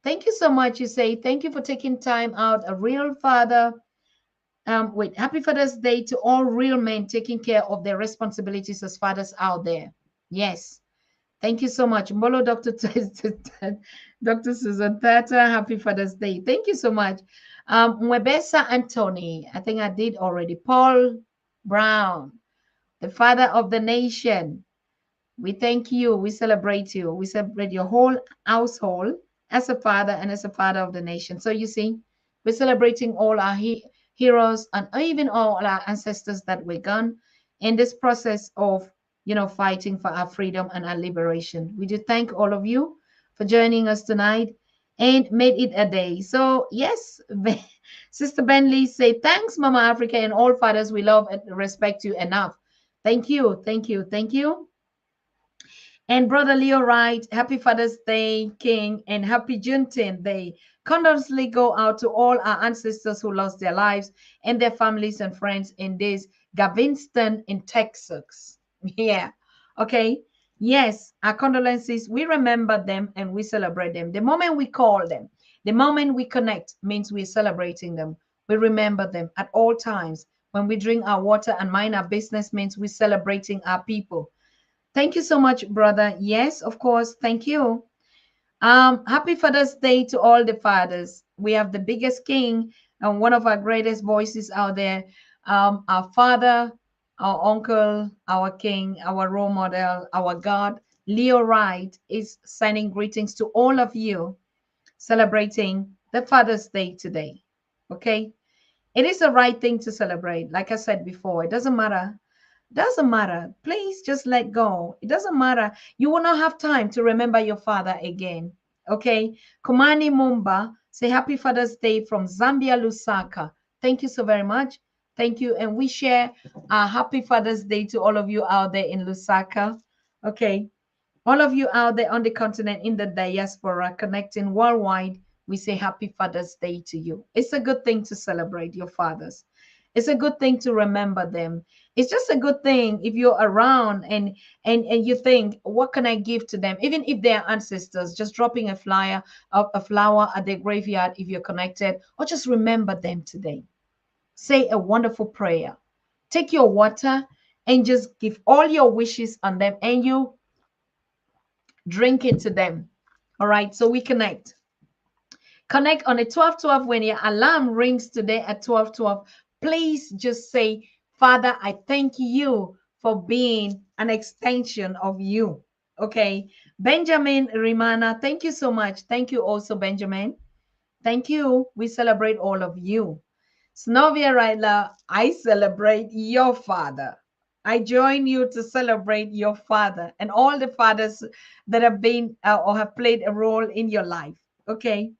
thank you so much. You say thank you for taking time out, a real father. Wait, happy Father's Day to all real men taking care of their responsibilities as fathers out there. Yes, thank you so much. Mbolo Dr. Dr. Susan Tatah, happy Father's Day. Thank you so much. Mwebesa Anthony, I think I did already. Paul Brown, the father of the nation. We thank you. We celebrate you. We celebrate your whole household as a father and as a father of the nation. So you see, we're celebrating all our heroes and even all our ancestors that were gone in this process of, fighting for our freedom and our liberation. We do thank all of you for joining us tonight and made it a day. So yes, Sister Bentley say thanks, Mama Africa, and all fathers. We love and respect you enough. Thank you. Thank you. Thank you. And Brother Leo Wright, happy Father's Day, King, and happy Juneteenth Day. Condolences go out to all our ancestors who lost their lives and their families and friends in this Galveston in Texas. Yeah. Okay. Yes, our condolences. We remember them and we celebrate them. The moment we call them, the moment we connect means we're celebrating them. We remember them at all times. When we drink our water and mind our business means we're celebrating our people. Thank you so much, brother. Yes, of course. Thank you. Happy Father's Day to all the fathers. We have the biggest king and one of our greatest voices out there. Our father, our uncle, our king, our role model, our God, Leo Wright, is sending greetings to all of you celebrating the Father's Day today. Okay? It is the right thing to celebrate. Like I said before, it doesn't matter. Doesn't matter. Please just let go. It doesn't matter. You will not have time to remember your father again. Okay. Kumani Mumba, say happy Father's Day from Zambia, Lusaka. Thank you so very much. Thank you. And we share a happy Father's Day to all of you out there in Lusaka. Okay. All of you out there on the continent, in the diaspora, connecting worldwide, we say happy Father's Day to you. It's a good thing to celebrate your fathers. It's a good thing to remember them. It's just a good thing if you're around and you think, what can I give to them? Even if they're ancestors, just dropping a flower at their graveyard if you're connected, or just remember them today. Say a wonderful prayer. Take your water and just give all your wishes on them, and you drink it to them. All right, so we connect. Connect on a 12:12 when your alarm rings today at 12:12. Please just say, Father, I thank you for being an extension of you. Okay. Benjamin Rimana, thank you so much. Thank you also, Benjamin. Thank you. We celebrate all of you. Snovia Raila, I celebrate your father. I join you to celebrate your father and all the fathers that have been or have played a role in your life. Okay.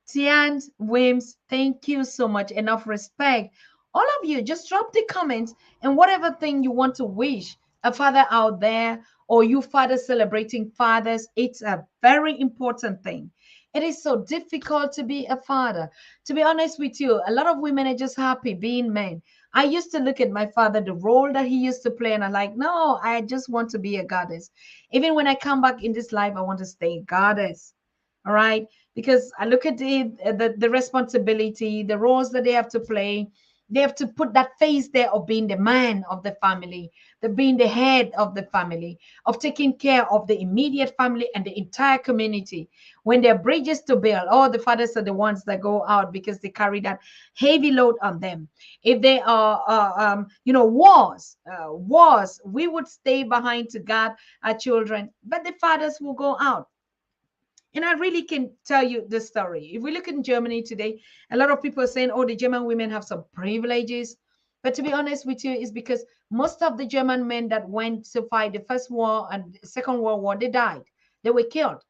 Tian Wims, thank you so much. Enough respect. All of you, just drop the comments and whatever thing you want to wish a father out there or you fathers celebrating fathers. It's a very important thing. It is so difficult to be a father. To be honest with you, a lot of women are just happy being men. I used to look at my father, the role that he used to play, and I'm like, no, I just want to be a goddess. Even when I come back in this life, I want to stay a goddess. All right, because I look at the responsibility, the roles that they have to play. They have to put that face there of being the man of the family, the being the head of the family, of taking care of the immediate family and the entire community. When there are bridges to build, all the fathers are the ones that go out because they carry that heavy load on them. If they are, wars, we would stay behind to guard our children, but the fathers will go out. And I really can tell you the story. If we look in Germany today, a lot of people are saying, oh, the German women have some privileges. But to be honest with you, it's because most of the German men that went to fight the First War and Second World War, they died. They were killed.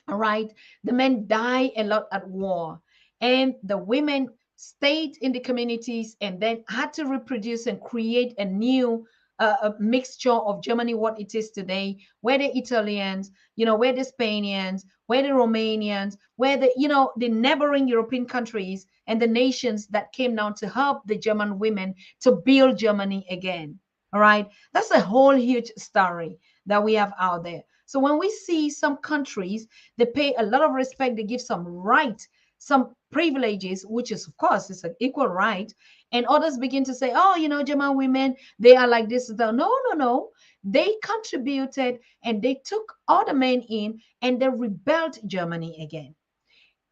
All right. The men die a lot at war. And the women stayed in the communities and then had to reproduce and create a new a mixture of Germany, what it is today, where the Italians, where the Spaniards, where the Romanians, where the neighboring European countries and the nations that came down to help the German women to build Germany again. All right. That's a whole huge story that we have out there. So when we see some countries, they pay a lot of respect, they give some right, some privileges, which is, of course, it's an equal right. And others begin to say, oh, German women, they are like this. No, no, no. They contributed and they took other men in and they rebuilt Germany again.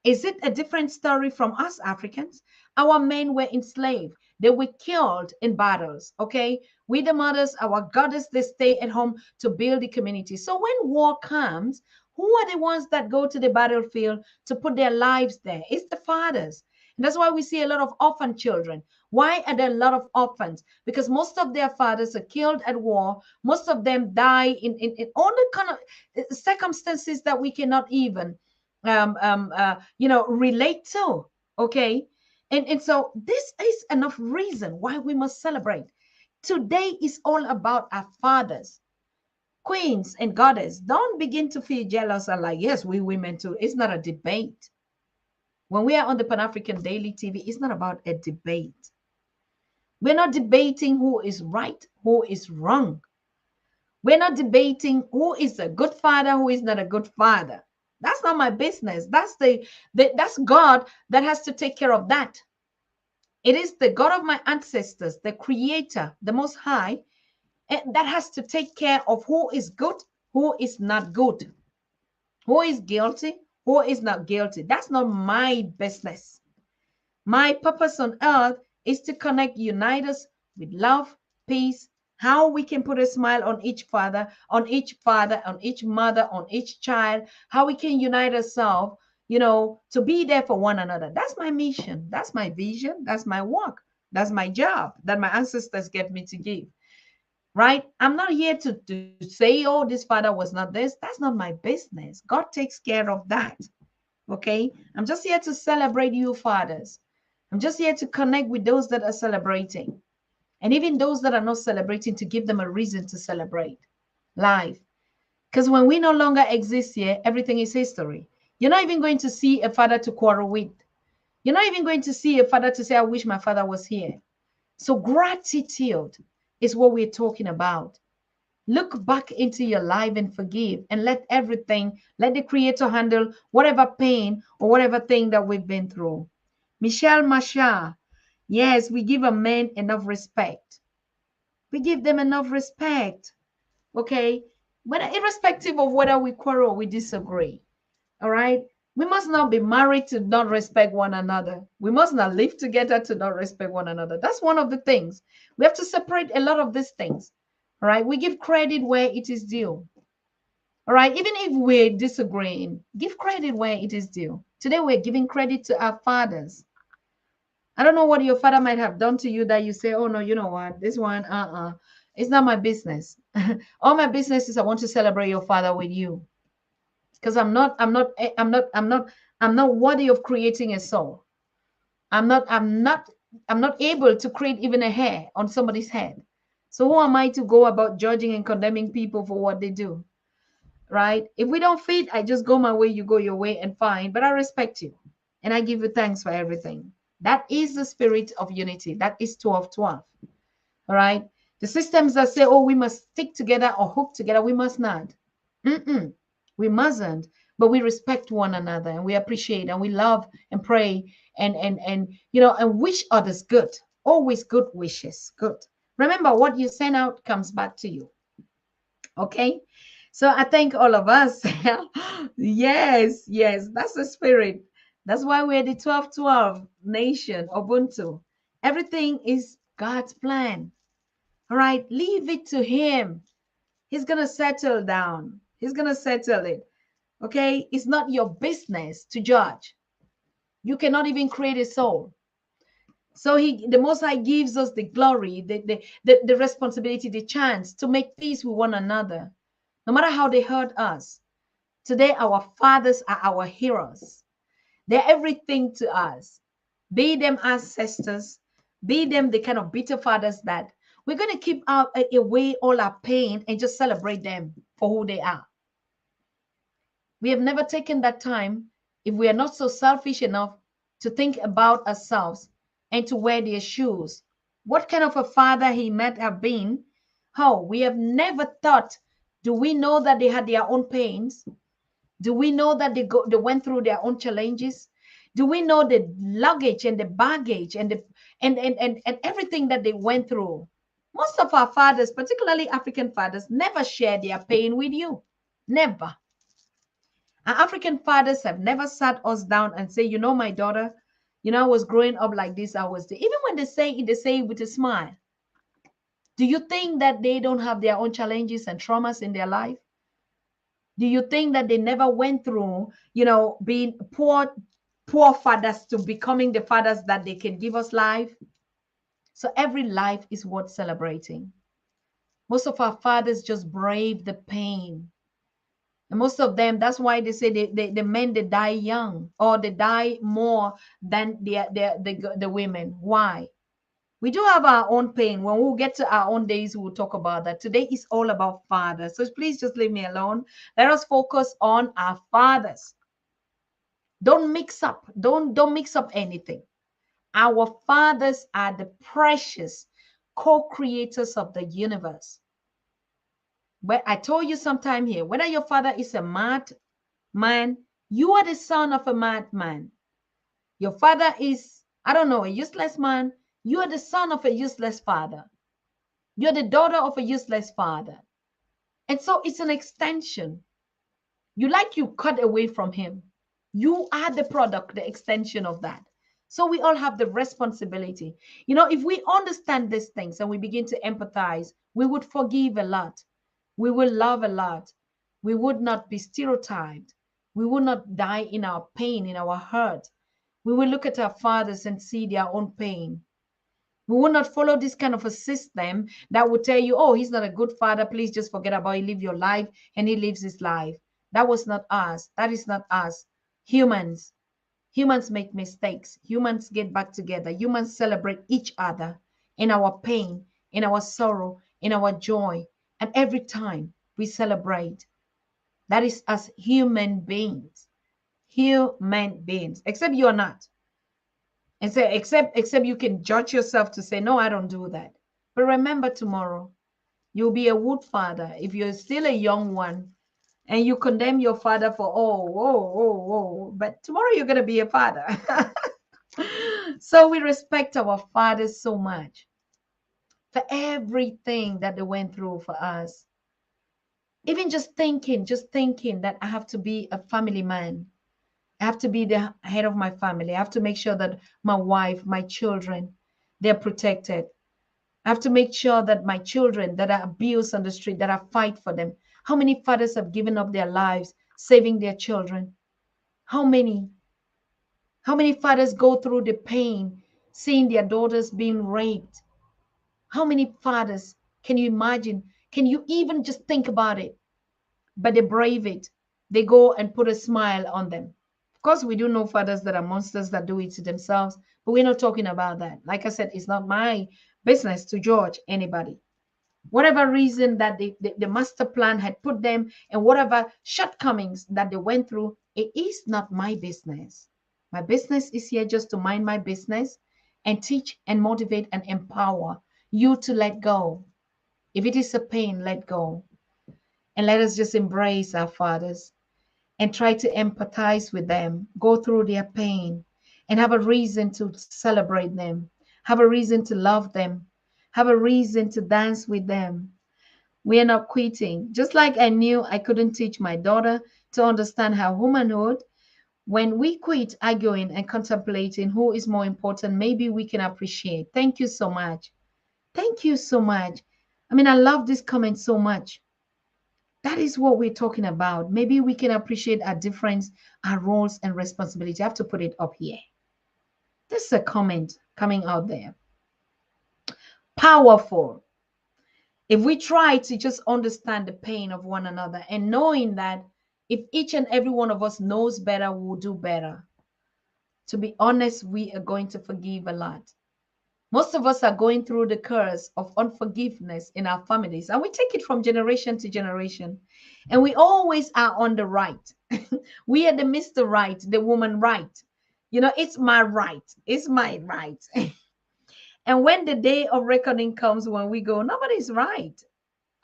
Is it a different story from us Africans? Our men were enslaved. They were killed in battles. Okay. We, the mothers, our goddess, they stay at home to build the community. So when war comes, who are the ones that go to the battlefield to put their lives there? It's the fathers. And that's why we see a lot of orphan children. Why are there a lot of orphans? Because most of their fathers are killed at war. Most of them die in all the kind of circumstances that we cannot even relate to. Okay. And so this is enough reason why we must celebrate. Today is all about our fathers, queens, and goddess. Don't begin to feel jealous and like, yes, we women too. It's not a debate. When we are on the Pan African Daily TV, it's not about a debate. We're not debating who is right, who is wrong. We're not debating who is a good father, who is not a good father. That's not my business. That's God that has to take care of that. It is the God of my ancestors, the creator, the most high, that has to take care of who is good, who is not good, who is guilty, who is not guilty. That's not my business. My purpose on earth is to connect, unite us with love, peace, how we can put a smile on each father, on each mother, on each child, how we can unite ourselves, to be there for one another. That's my mission. That's my vision. That's my work. That's my job that my ancestors gave me to give. Right? I'm not here to say, oh, this father was not this. That's not my business. God takes care of that. Okay? I'm just here to celebrate you, fathers. I'm just here to connect with those that are celebrating. And even those that are not celebrating, to give them a reason to celebrate life. Because when we no longer exist here, everything is history. You're not even going to see a father to quarrel with. You're not even going to see a father to say, I wish my father was here. So gratitude is what we're talking about. Look back into your life and forgive and let the Creator handle whatever pain or whatever thing that we've been through. Michelle Masha, yes, we give a man enough respect. We give them enough respect, okay? But irrespective of whether we quarrel or we disagree, all right? We must not be married to not respect one another. We must not live together to not respect one another. That's one of the things. We have to separate a lot of these things. All right. We give credit where it is due. All right. Even if we're disagreeing, give credit where it is due. Today, we're giving credit to our fathers. I don't know what your father might have done to you that you say, oh, no, you know what? This one, it's not my business. All my business is I want to celebrate your father with you. Because I'm not worthy of creating a soul. I'm not able to create even a hair on somebody's head. So who am I to go about judging and condemning people for what they do? Right? If we don't fit, I just go my way, you go your way, and fine. But I respect you. And I give you thanks for everything. That is the spirit of unity. That is 12-12. All right. The systems that say, oh, we must stick together or hook together, we must not. Mm-mm. We mustn't. But we respect one another and we appreciate and we love and pray and and wish others good. Always good wishes. Good. Remember, what you send out comes back to you. Okay. So I thank all of us. Yes, yes, that's the spirit. That's why we're the 12-12 nation, Ubuntu. Everything is God's plan. All right, leave it to Him. He's going to settle down, He's going to settle it. Okay, it's not your business to judge. You cannot even create a soul. So the Most High gives us the glory, the responsibility, the chance to make peace with one another, no matter how they hurt us. Today, our fathers are our heroes. They're everything to us. Be them ancestors, be them the kind of bitter fathers that we're going to keep out away all our pain and just celebrate them for who they are. We have never taken that time, if we are not so selfish enough to think about ourselves and to wear their shoes. What kind of a father he might have been? How we have never thought. Do we know that they had their own pains? Do we know that they went through their own challenges? Do we know the luggage and the baggage and and everything that they went through? Most of our fathers, particularly African fathers, never share their pain with you. Never. Our African fathers have never sat us down and say, you know, my daughter, I was growing up like this. I was there. Even when they say it with a smile. Do you think that they don't have their own challenges and traumas in their life? Do you think that they never went through, being poor fathers to becoming the fathers that they can give us life? So every life is worth celebrating. Most of our fathers just brave the pain. And most of them, that's why they say the men, they die young or they die more than the women. Why? We do have our own pain. When we'll get to our own days, we'll talk about that. Today is all about fathers. So please just leave me alone. Let us focus on our fathers. Don't mix up. Don't mix up anything. Our fathers are the precious co-creators of the universe. But I told you sometime here, whether your father is a mad man, you are the son of a madman. Your father is, I don't know, a useless man. You are the son of a useless father. You're the daughter of a useless father. And so it's an extension. You cut away from him. You are the product, the extension of that. So we all have the responsibility. If we understand these things and we begin to empathize, we would forgive a lot. We will love a lot. We would not be stereotyped. We would not die in our pain, in our hurt. We will look at our fathers and see their own pain. We will not follow this kind of a system that would tell you, oh, he's not a good father. Please just forget about it. Live your life. And he lives his life. That was not us. That is not us. Humans. Humans make mistakes. Humans get back together. Humans celebrate each other in our pain, in our sorrow, in our joy. And every time we celebrate, that is as human beings. Human beings. Except you are not. and say, except you can judge yourself to say, no, I don't do that. But remember, tomorrow you'll be a wood father. If you're still a young one and you condemn your father for, oh, whoa, whoa, whoa, but tomorrow you're going to be a father. So we respect our fathers so much for everything that they went through for us. Even just thinking that I have to be a family man. I have to be the head of my family. I have to make sure that my wife, my children, they're protected. I have to make sure that my children that are abused on the street, that I fight for them. How many fathers have given up their lives saving their children? How many? How many fathers go through the pain seeing their daughters being raped? How many fathers can you imagine? Can you even just think about it? But they brave it. They go and put a smile on them. Of course, we do know fathers that are monsters that do it to themselves, but we're not talking about that. Like I said, it's not my business to judge anybody. Whatever reason that the master plan had put them and whatever shortcomings that they went through, it is not my business. My business is here just to mind my business and teach and motivate and empower you to let go. If it is a pain, let go. And let us just embrace our fathers and try to empathize with them, go through their pain, and have a reason to celebrate them, have a reason to love them, have a reason to dance with them. We are not quitting. Just like I knew I couldn't teach my daughter to understand her womanhood, when we quit arguing and contemplating who is more important, maybe we can appreciate. Thank you so much. Thank you so much. I mean, I love this comment so much. That is what we're talking about. Maybe we can appreciate our difference, our roles and responsibility. I have to put it up here. This is a comment coming out there. Powerful. If we try to just understand the pain of one another and knowing that if each and every one of us knows better, we'll do better. To be honest, we are going to forgive a lot. Most of us are going through the curse of unforgiveness in our families, and we take it from generation to generation. And we always are on the right. We are the Mr. Right, the woman right. You know, it's my right. It's my right. And when the day of reckoning comes, when we go, nobody's right.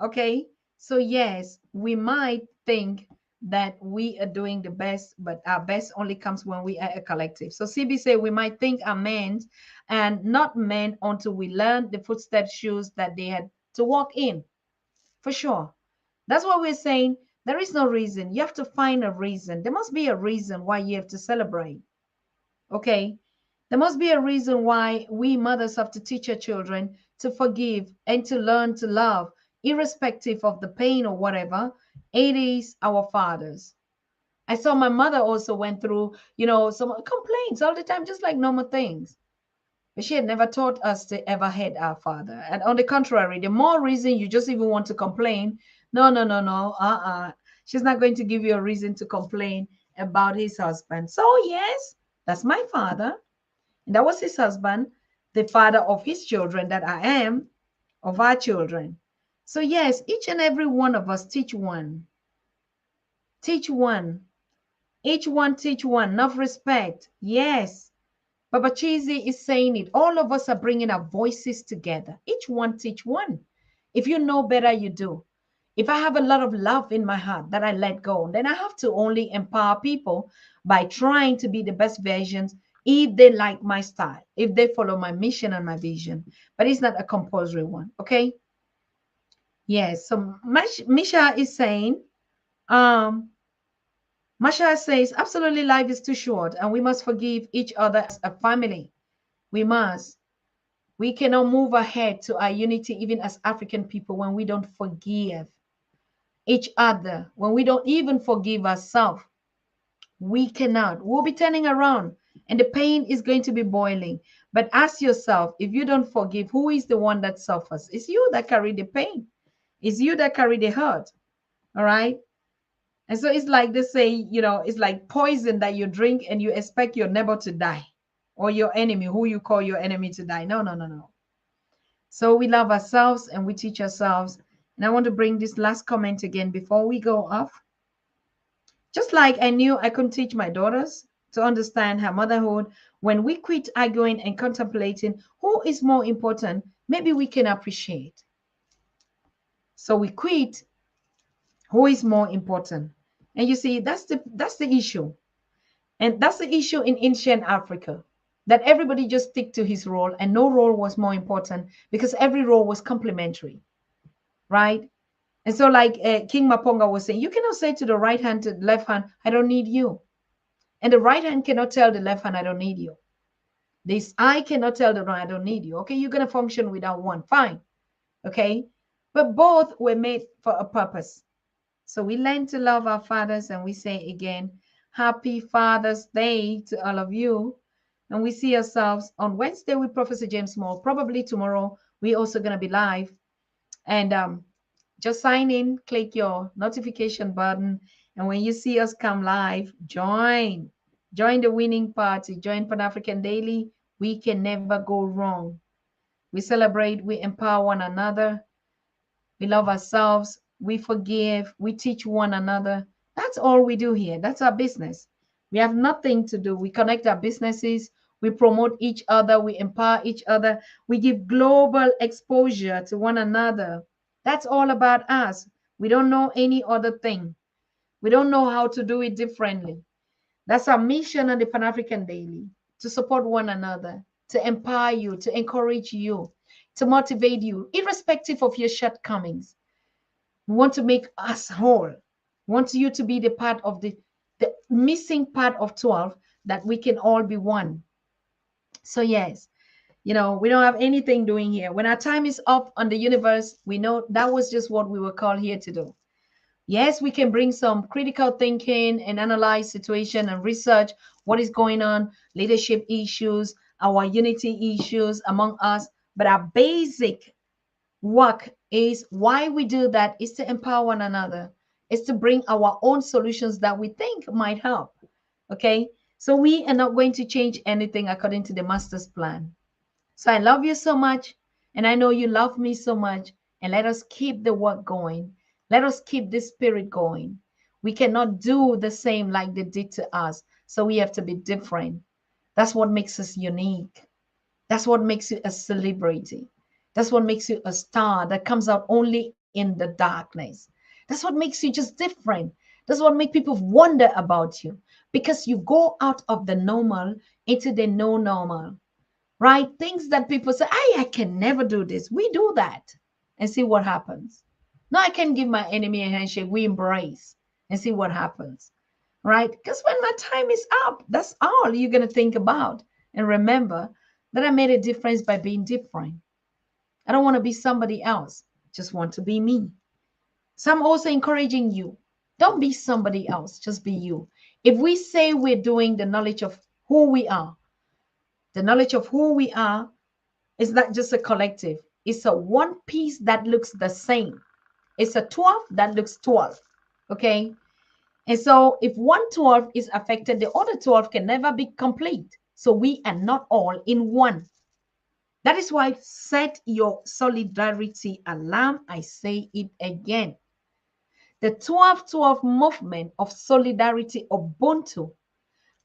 Okay. So, yes, we might think that we are doing the best, but our best only comes when we are a collective. So, CB say we might think are meant and not meant until we learn the footstep shoes that they had to walk in. For sure. That's what we're saying. There is no reason. You have to find a reason. There must be a reason why you have to celebrate. Okay. There must be a reason why we mothers have to teach our children to forgive and to learn to love, irrespective of the pain or whatever. It is our fathers. I saw my mother also went through, some complaints all the time, just like normal things. But she had never taught us to ever hate our father. And on the contrary, the more reason you just even want to complain, no, no, no, no, she's not going to give you a reason to complain about his husband. So, yes, that's my father. And that was his husband, the father of his children that I am, of our children. So, yes, each and every one of us teach one. Teach one. Each one teach one. Enough respect. Yes. Baba Chizi is saying it. All of us are bringing our voices together. Each one teach one. If you know better, you do. If I have a lot of love in my heart that I let go, then I have to only empower people by trying to be the best versions if they like my style, if they follow my mission and my vision. But it's not a compulsory one, okay? Yes, so Misha is saying, Masha says, absolutely, life is too short and we must forgive each other as a family. We must. We cannot move ahead to our unity, even as African people, when we don't forgive each other, when we don't even forgive ourselves. We cannot. We'll be turning around and the pain is going to be boiling. But ask yourself, if you don't forgive, who is the one that suffers? It's you that carry the pain. It's you that carry the hurt. All right. And so it's like they say, it's like poison that you drink and you expect your neighbor to die or your enemy, who you call your enemy, to die. No, no, no, no. So we love ourselves and we teach ourselves. And I want to bring this last comment again before we go off. Just like I knew I couldn't teach my daughters to understand her motherhood When we quit arguing and contemplating who is more important, maybe we can appreciate. So we quit who is more important. And you see, that's the issue. And that's the issue in ancient Africa, that everybody just stick to his role and no role was more important because every role was complementary, right? And so, like King Maponga was saying, you cannot say to the right hand to the left hand, I don't need you. And the right hand cannot tell the left hand, I don't need you. This I cannot tell the right, I don't need you. Okay, you're going to function without one. Fine. Okay. But both were made for a purpose. So we learn to love our fathers, and we say again, Happy Father's Day to all of you. And we see ourselves on Wednesday with Professor James Moore. Probably tomorrow, we're also going to be live. And just sign in, click your notification button. And when you see us come live, join. Join the winning party. Join Pan African Daily. We can never go wrong. We celebrate, we empower one another. We love ourselves. We forgive. We teach one another. That's all we do here. That's our business. We have nothing to do. We connect our businesses. We promote each other. We empower each other. We give global exposure to one another. That's all about us. We don't know any other thing. We don't know how to do it differently. That's our mission on the Pan African Daily, to support one another, to empower you, to encourage you, to motivate you, irrespective of your shortcomings. We want to make us whole. We want you to be the part of the missing part of 12, that we can all be one. So, yes, we don't have anything doing here. When our time is up on the universe, we know that was just what we were called here to do. Yes, we can bring some critical thinking and analyze situation and research what is going on, leadership issues, our unity issues among us. But our basic work is why we do that is to empower one another, is to bring our own solutions that we think might help. Okay. So we are not going to change anything according to the master's plan. So I love you so much. And I know you love me so much. And let us keep the work going. Let us keep this spirit going. We cannot do the same like they did to us. So we have to be different. That's what makes us unique. That's what makes you a celebrity. That's what makes you a star that comes out only in the darkness. That's what makes you just different. That's what makes people wonder about you, because you go out of the normal into the no normal, right? Things that people say, I can never do this. We do that and see what happens. No, I can give my enemy a handshake. We embrace and see what happens, right? Because when my time is up, that's all you're going to think about. And remember that I made a difference by being different. I don't want to be somebody else. Just want to be me. So I'm also encouraging you. Don't be somebody else. Just be you. If we say we're doing the knowledge of who we are, the knowledge of who we are is not just a collective. It's a one piece that looks the same. It's a 12 that looks 12. Okay. And so if one 12 is affected, the other 12 can never be complete. So we are not all in one. That is why set your solidarity alarm. I say it again. The 12-12 movement of solidarity, Ubuntu.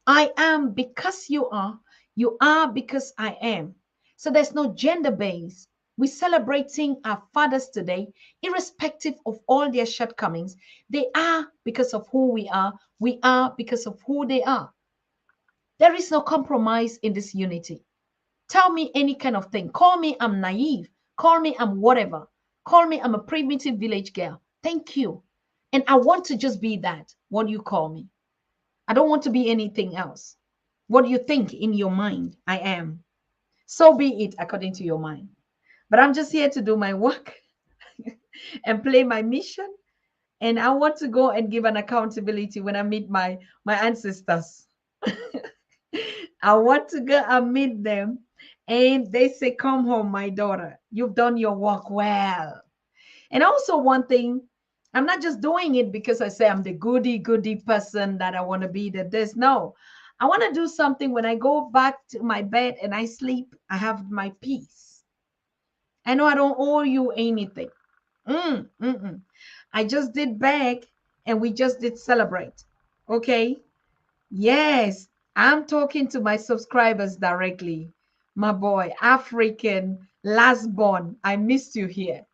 I am because you are because I am. So there's no gender base. We're celebrating our fathers today, irrespective of all their shortcomings. They are because of who we are because of who they are. There is no compromise in this unity. Tell me any kind of thing. Call me I'm naive. Call me I'm whatever. Call me I'm a primitive village girl. Thank you. And I want to just be that, what you call me. I don't want to be anything else. What do you think in your mind I am? So be it according to your mind. But I'm just here to do my work and play my mission. And I want to go and give an accountability when I meet my ancestors. I want to go and meet them. And they say, come home, my daughter. You've done your work well. And also one thing, I'm not just doing it because I say I'm the goody person that I want to be the this. No, I want to do something when I go back to my bed and I sleep, I have my peace. I know I don't owe you anything. I just did beg and we just did celebrate. Okay. Yes. I'm talking to my subscribers directly. My boy, African last born, I missed you here.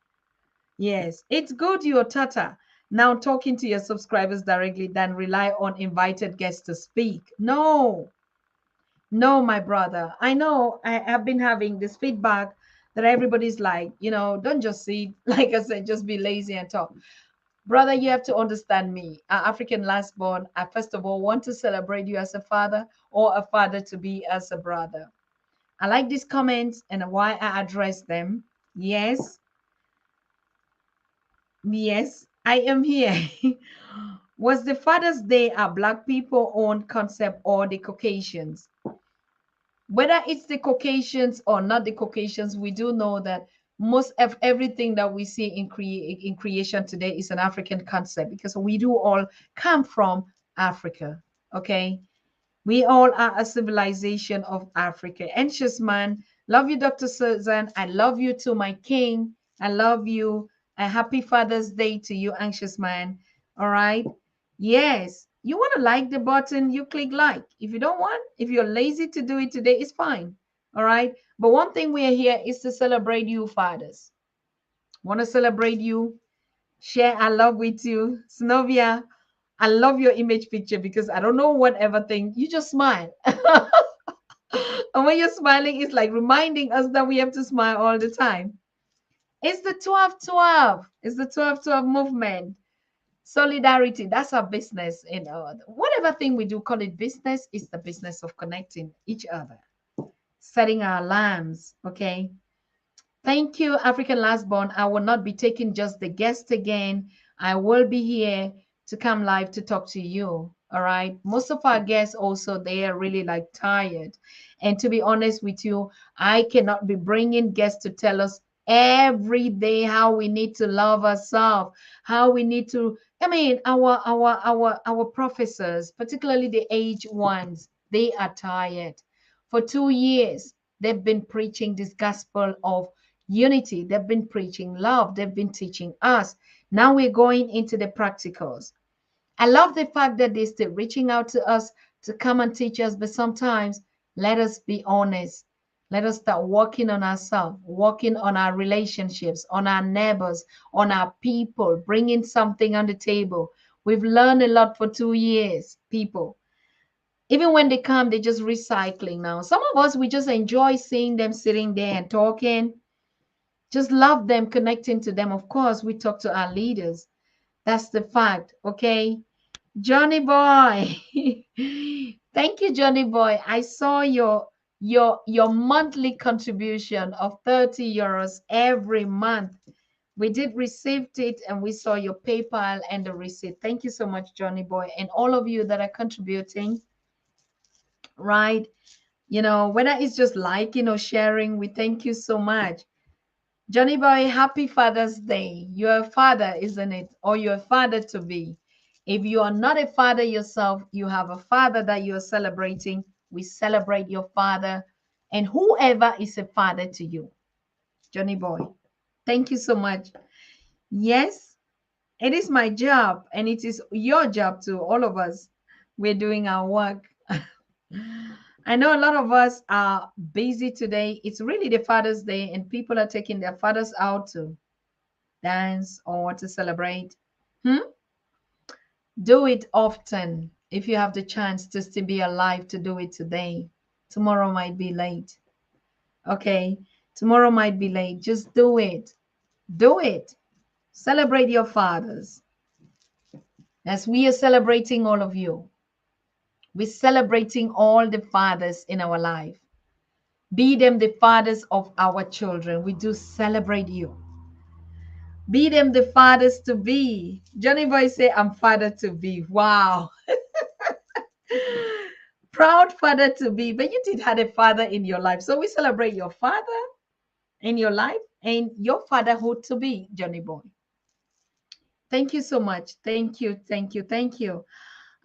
Yes, it's good you're Tata. Now talking to your subscribers directly than rely on invited guests to speak. No, no, my brother. I know I have been having this feedback that everybody's like, don't just see, like I said, just be lazy and talk. Brother, you have to understand me. African last born, I first of all want to celebrate you as a father or a father to be as a brother. I like these comments and why I address them. Yes, yes, I am here. Was the Father's Day a Black people owned concept or the Caucasians? Whether it's the Caucasians or not the Caucasians, we do know that most of everything that we see in creation today is an African concept because we do all come from Africa. Okay, we all are a civilization of Africa. Anxious man, love you, Dr. Susan. I love you too, my king. I love you. A happy Father's Day to you, anxious man. All right. Yes. You want to like the button, you click like. If you don't want, if you're lazy to do it today, it's fine. All right. But one thing we are here is to celebrate you, fathers. Want to celebrate you, share our love with you. Snovia, I love your image picture because I don't know whatever thing. You just smile. And when you're smiling, it's like reminding us that we have to smile all the time. It's the 12-12. It's the 12-12 movement. Solidarity. That's our business. Whatever thing we do, call it business, is the business of connecting each other, setting our alarms. Okay. Thank you, African Last Born. I will not be taking just the guest again. I will be here to come live to talk to you. All right. Most of our guests also, they are really like tired. And to be honest with you, I cannot be bringing guests to tell us every day how we need to love ourselves, how we need to. I mean, our professors, particularly the aged ones, they are tired. For 2 years, they've been preaching this gospel of unity. They've been preaching love. They've been teaching us. Now we're going into the practicals. I love the fact that they're still reaching out to us to come and teach us, but sometimes let us be honest. Let us start working on ourselves, working on our relationships, on our neighbors, on our people, bringing something on the table. We've learned a lot for 2 years, people. Even when they come, they're just recycling now. Some of us, we just enjoy seeing them sitting there and talking, just love them, connecting to them. Of course, we talk to our leaders. That's the fact. Okay. Johnny boy. Thank you, Johnny boy. I saw your monthly contribution of 30 euros every month. We did receive it and we saw your PayPal and the receipt. Thank you so much, Johnny boy, and all of you that are contributing, right? Whether it's just liking or sharing, we thank you so much. Johnny boy, happy Father's Day. You're a father, isn't it? Or you're a father to be. If you are not a father yourself, you have a father that you're celebrating. We celebrate your father and whoever is a father to you. Johnny boy, thank you so much. Yes, it is my job and it is your job too. All of us, we're doing our work. I know a lot of us are busy today. It's really the Father's Day, and people are taking their fathers out to dance or to celebrate. Hmm? Do it often if you have the chance to still be alive to do it today. Tomorrow might be late. Okay? Tomorrow might be late. Just do it. Do it. Celebrate your fathers. As we are celebrating all of you, we're celebrating all the fathers in our life. Be them the fathers of our children. We do celebrate you. Be them the fathers to be. Johnny Boy say, I'm father to be. Wow. Proud father to be. But you did have a father in your life. So we celebrate your father in your life and your fatherhood to be, Johnny Boy. Thank you so much. Thank you. Thank you. Thank you.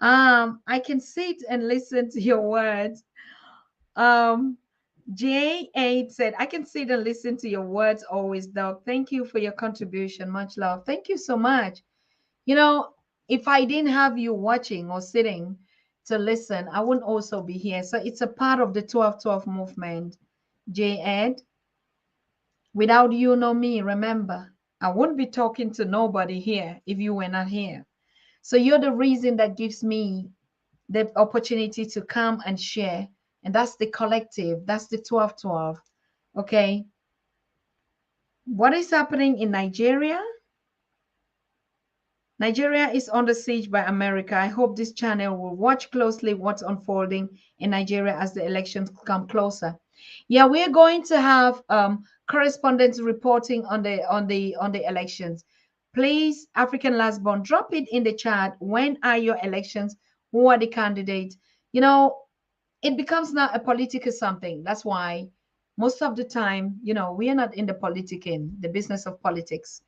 I can sit and listen to your words. Um, J8 said, I can sit and listen to your words always, Doc. Thank you for your contribution. Much love. Thank you so much. You know, if I didn't have you watching or sitting to listen, I wouldn't also be here. So it's a part of the 12-12 movement. J. Ed, without you nor me, remember, I wouldn't be talking to nobody here if you were not here. So you're the reason that gives me the opportunity to come and share. And that's the collective. That's the 12-12. Okay. What is happening in Nigeria? Nigeria is under siege by America. I hope this channel will watch closely what's unfolding in Nigeria as the elections come closer. Yeah, we're going to have correspondents reporting on the elections. Please, African Last Born, drop it in the chat. When are your elections? Who are the candidates? You know, it becomes now a political something. That's why most of the time, we are not in the politicking. The business of politics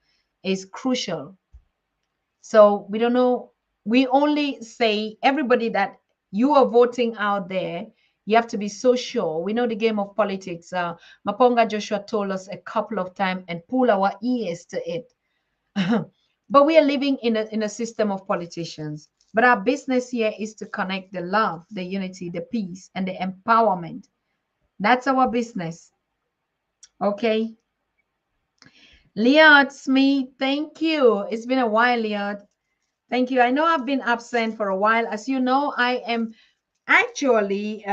is crucial. So we don't know. We only say everybody that you are voting out there, you have to be so sure. We know the game of politics. Maponga Joshua told us a couple of times and pull our ears to it. But we are living in a system of politicians. But our business here is to connect the love, the unity, the peace, and the empowerment. That's our business. Okay. Leon Smith, thank you. It's been a while, Leon. Thank you. I know I've been absent for a while. As you know, I am actually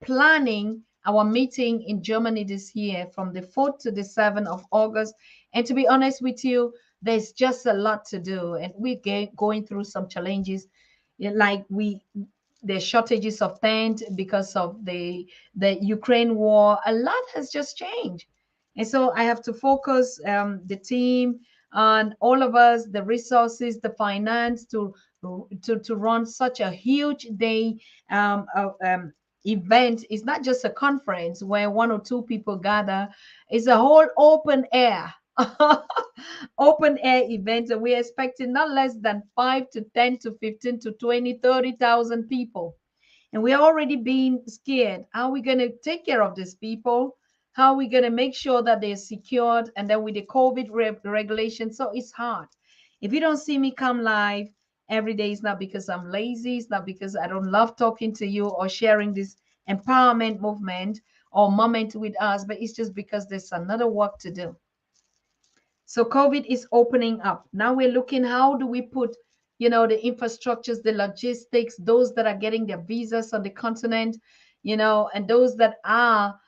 planning our meeting in Germany this year from the 4th to the 7th of August. And to be honest with you, there's just a lot to do. And we're going through some challenges. Like the shortages of tent because of the Ukraine war. A lot has just changed. And so I have to focus the team on all of us, the resources, the finance to run such a huge day event. It's not just a conference where one or two people gather. It's a whole open air open air event, and we're expecting not less than 5 to 10 to 15 to 20, 30,000 people. And we're already being scared. How are we going to take care of these people? How are we going to make sure that they're secured? And then with the COVID regulation, so it's hard. If you don't see me come live every day, it's not because I'm lazy. It's not because I don't love talking to you or sharing this empowerment movement or moment with us, but it's just because there's another work to do. So COVID is opening up. Now we're looking, how do we put, the infrastructures, the logistics, those that are getting their visas on the continent, and those that are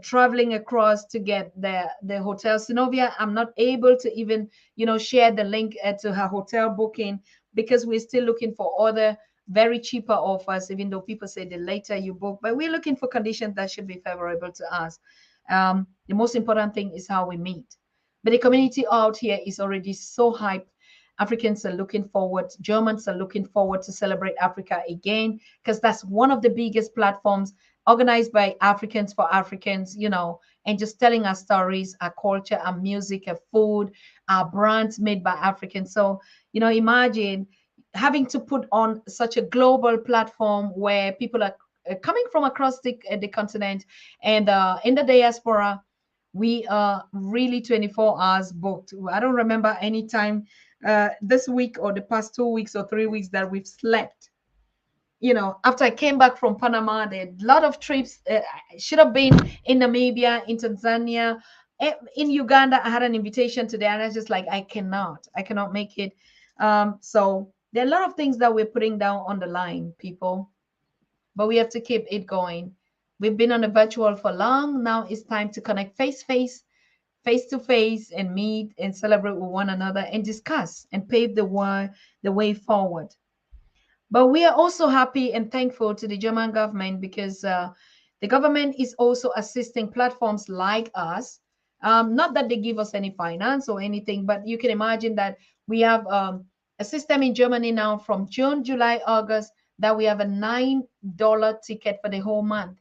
traveling across to get the hotel. Synovia, I'm not able to even, share the link to her hotel booking because we're still looking for other very cheaper offers, even though people say the later you book, but we're looking for conditions that should be favorable to us. The most important thing is how we meet. But the community out here is already so hyped. Africans are looking forward, Germans are looking forward to celebrate Africa again, because that's one of the biggest platforms organized by Africans for Africans, and just telling our stories, our culture, our music, our food, our brands made by Africans. So, imagine having to put on such a global platform where people are coming from across the continent and in the diaspora. We are really 24 hours booked. I don't remember any time this week or the past 2 weeks or 3 weeks that we've slept. After I came back from Panama, there are a lot of trips. I should have been in Namibia, in Tanzania, in Uganda. I had an invitation today, and I was just like, I cannot make it. So there are a lot of things that we're putting down on the line, people, but we have to keep it going. We've been on a virtual for long. Now it's time to connect face to face, and meet and celebrate with one another and discuss and pave the way forward. But we are also happy and thankful to the German government because the government is also assisting platforms like us. Not that they give us any finance or anything, but you can imagine that we have a system in Germany now from June, July, August, that we have a $9 ticket for the whole month.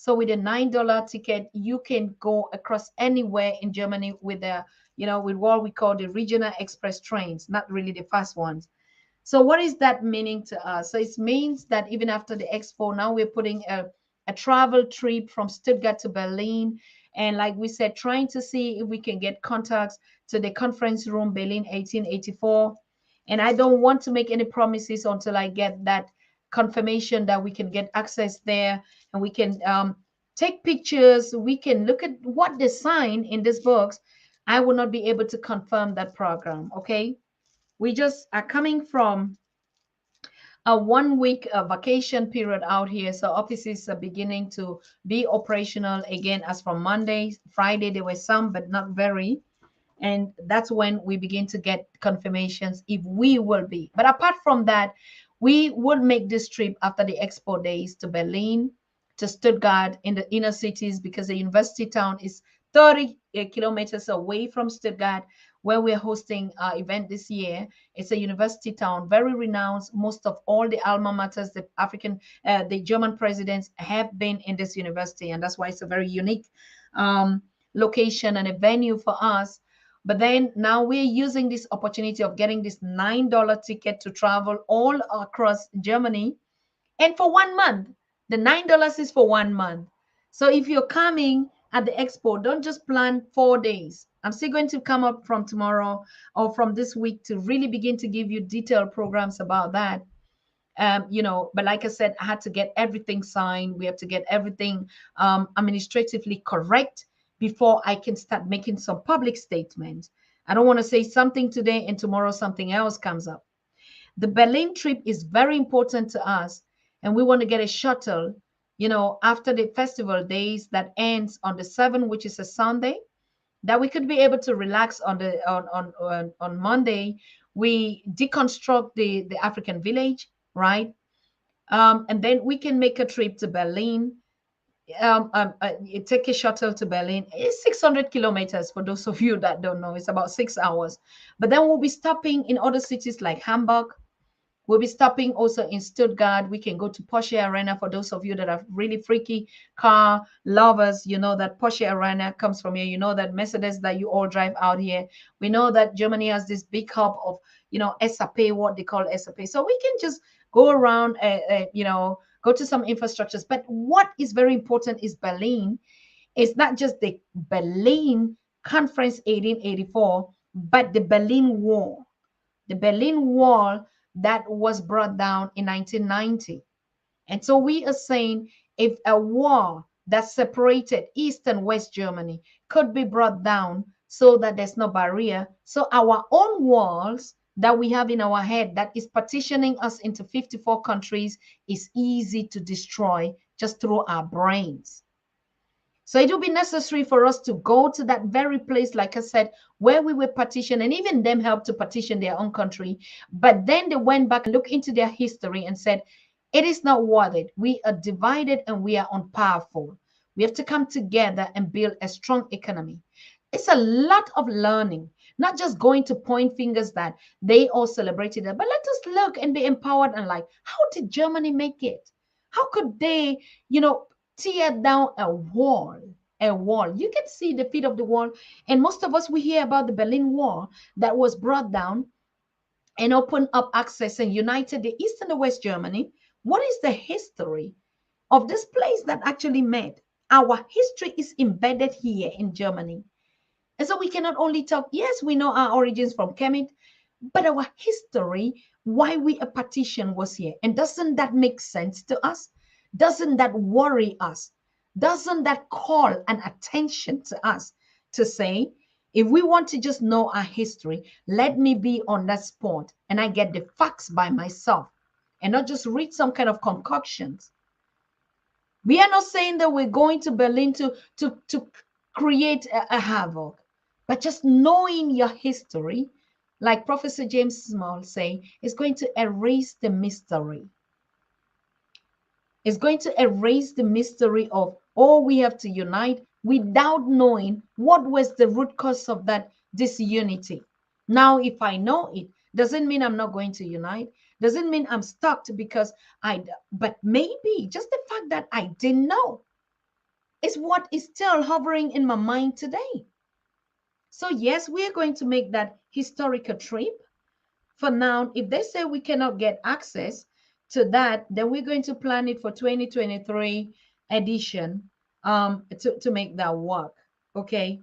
So with a $9 ticket, you can go across anywhere in Germany with with what we call the regional express trains, not really the fast ones. So what is that meaning to us? So it means that even after the expo, now we're putting a travel trip from Stuttgart to Berlin. And like we said, trying to see if we can get contacts to the conference room, Berlin 1884. And I don't want to make any promises until I get that confirmation that we can get access there, and we can take pictures. We can look at what they sign in this books. I will not be able to confirm that program. Okay, we just are coming from a 1 week vacation period out here. So offices are beginning to be operational again as from Monday. Friday, there were some, but not very. And that's when we begin to get confirmations if we will be. But apart from that, we would make this trip after the expo days to Berlin, to Stuttgart in the inner cities, because the university town is 30 kilometers away from Stuttgart, where we're hosting our event this year. It's a university town, very renowned. Most of all the alma maters, the German presidents have been in this university, and that's why it's a very unique location and a venue for us. But then now we're using this opportunity of getting this $9 ticket to travel all across Germany. And for 1 month, the $9 is for 1 month. So if you're coming at the expo, don't just plan 4 days. I'm still going to come up from tomorrow or from this week to really begin to give you detailed programs about that. But like I said, I had to get everything signed. We have to get everything administratively correct before I can start making some public statements. I don't want to say something today and tomorrow something else comes up. The Berlin trip is very important to us, and we want to get a shuttle, after the festival days that ends on the 7th, which is a Sunday, that we could be able to relax on Monday. We deconstruct the African village, right? And then we can make a trip to Berlin. You take a shuttle to Berlin. It's 600 kilometers for those of you that don't know. It's about 6 hours. But then we'll be stopping in other cities like Hamburg. We'll be stopping also in Stuttgart. We can go to Porsche Arena for those of you that are really freaky car lovers. You know that Porsche Arena comes from here. You know that Mercedes that you all drive out here. We know that Germany has this big hub of, SAP, what they call SAP. So we can just go around, go to some infrastructures. But what is very important is Berlin. It's not just the Berlin Conference 1884, but the Berlin Wall. The Berlin Wall that was brought down in 1990. And so we are saying if a wall that separated East and West Germany could be brought down so that there's no barrier, so our own walls that we have in our head that is partitioning us into 54 countries is easy to destroy just through our brains. So it will be necessary for us to go to that very place, like I said, where we were partitioned, and even them helped to partition their own country. But then they went back and looked into their history and said, it is not worth it. We are divided and we are unpowerful. We have to come together and build a strong economy. It's a lot of learning, not just going to point fingers that they all celebrated it, but let us look and be empowered and like, how did Germany make it? How could they, tear down a wall? You can see the feet of the wall. And most of us, we hear about the Berlin Wall that was brought down and opened up access and united the East and the West Germany. What is the history of this place that actually met? Our history is embedded here in Germany. And so we cannot only talk, yes, we know our origins from Kemet, but our history, why we a partition was here. And doesn't that make sense to us? Doesn't that worry us? Doesn't that call an attention to us to say, if we want to just know our history, let me be on that spot and I get the facts by myself and not just read some kind of concoctions. We are not saying that we're going to Berlin to create a havoc, but just knowing your history, like Professor James Small say, is going to erase the mystery. It's going to erase the mystery of, oh, we have to unite without knowing what was the root cause of that disunity. Now, if I know it, doesn't mean I'm not going to unite. Doesn't mean I'm stuck because but maybe just the fact that I didn't know is what is still hovering in my mind today. So yes, we're going to make that historical trip. For now, if they say we cannot get access to that, then we're going to plan it for 2023 edition to make that work. Okay.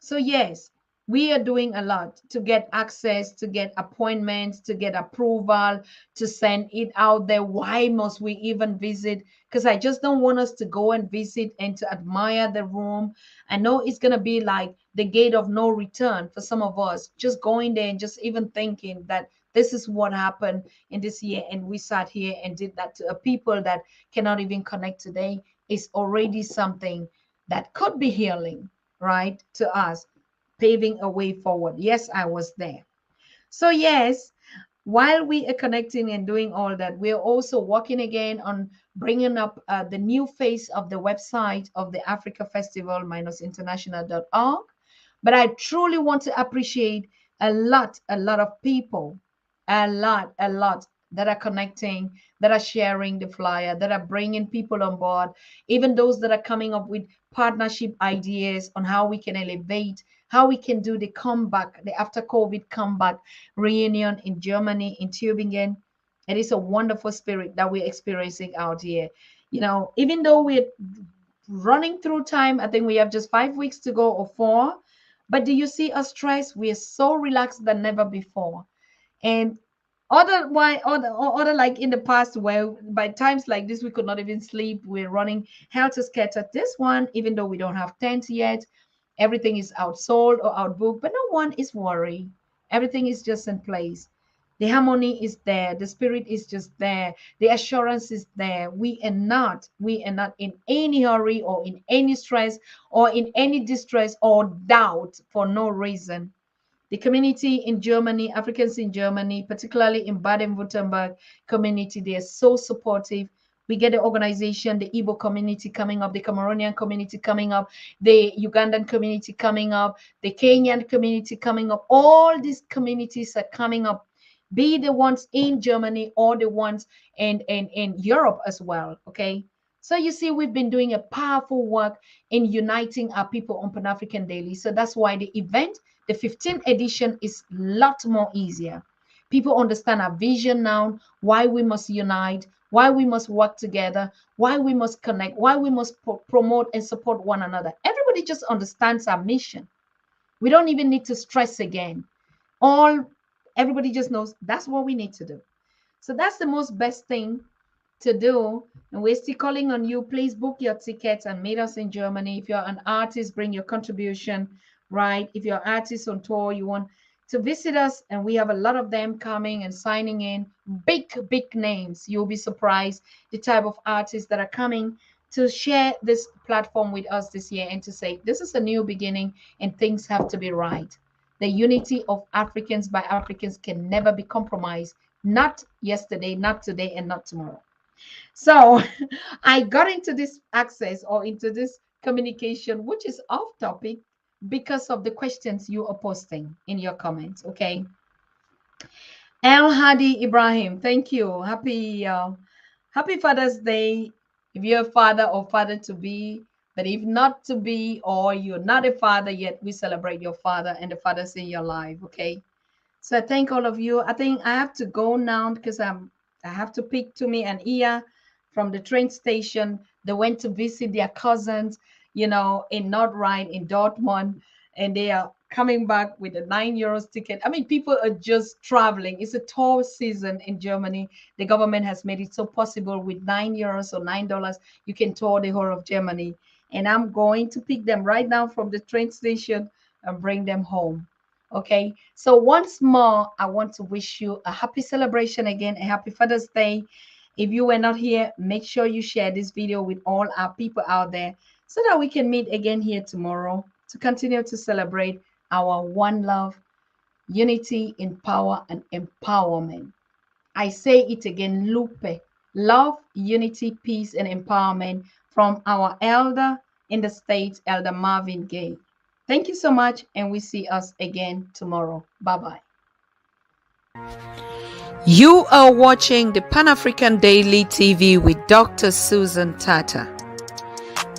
So yes, We are doing a lot to get access, to get appointments, to get approval, to send it out there. Why must we even visit? Because I just don't want us to go and visit and to admire the room. I know it's going to be like the gate of no return for some of us, just going there and just even thinking that this is what happened in this year. And we sat here and did that to a people that cannot even connect today is already something that could be healing, right, to us, paving a way forward. Yes, I was there. So, yes, while we are connecting and doing all that, we're also working again on bringing up the new face of the website of the Africa Festival international.org. But I truly want to appreciate a lot of people, a lot that are connecting, that are sharing the flyer, that are bringing people on board, even those that are coming up with partnership ideas on how we can elevate, how we can do the comeback, the after COVID comeback reunion in Germany, in Tübingen. It is a wonderful spirit that we're experiencing out here. You know, even though we're running through time, I think we have just 5 weeks to go or 4. But do you see us stressed? We are so relaxed than never before. And other like in the past where by times like this we could not even sleep. We're running helter skelter. This one, even though we don't have tents yet, everything is outsold or outbooked, but no one is worried. Everything is just in place. The harmony is there, the spirit is just there, the assurance is there. We are not in any hurry or in any stress or in any distress or doubt for no reason. The community in Germany, Africans in Germany, particularly in Baden-Württemberg community, they are so supportive. We get the organization, the Igbo community coming up, the Cameroonian community coming up, the Ugandan community coming up, the Kenyan community coming up. All these communities are coming up, be the ones in Germany or the ones in Europe as well. Okay. So you see, we've been doing a powerful work in uniting our people on Pan African Daily. So that's why the event, the 15th edition, is a lot more easier. People understand our vision now, why we must unite, why we must work together, why we must connect, why we must promote and support one another. Everybody just understands our mission. We don't even need to stress again. Everybody just knows that's what we need to do. So that's the most best thing to do. And we're still calling on you. Please book your tickets and meet us in Germany. If you're an artist, bring your contribution, right? If you're an artist on tour, you want to visit us, and we have a lot of them coming and signing in. Big names. You'll be surprised the type of artists that are coming to share this platform with us this year and to say, this is a new beginning and things have to be right. The unity of Africans by Africans can never be compromised. Not yesterday, not today, and not tomorrow. So I got into this access or into this communication, which is off topic because of the questions you are posting in your comments. Okay. El Hadi Ibrahim, thank you. Happy Father's Day. If you're a father or father to be, but if not to be, or you're not a father yet, we celebrate your father and the fathers in your life. Okay. So I thank all of you. I think I have to go now because I have to pick Tumi and Iya from the train station. They went to visit their cousins, in Nordrhein, in Dortmund, and they are coming back with a €9 ticket. I mean, people are just traveling. It's a tour season in Germany. The government has made it so possible with €9 or $9, you can tour the whole of Germany. And I'm going to pick them right now from the train station and bring them home. Okay, so once more, I want to wish you a happy celebration again, a happy Father's Day. If you were not here, make sure you share this video with all our people out there so that we can meet again here tomorrow to continue to celebrate our one love, unity in power and empowerment. I say it again, Lupe, love, unity, peace, and empowerment from our elder in the States, Elder Marvin Gaye. Thank you so much, and we see us again tomorrow. Bye-bye. You are watching the Pan-African Daily TV with Dr. Susan Tatah.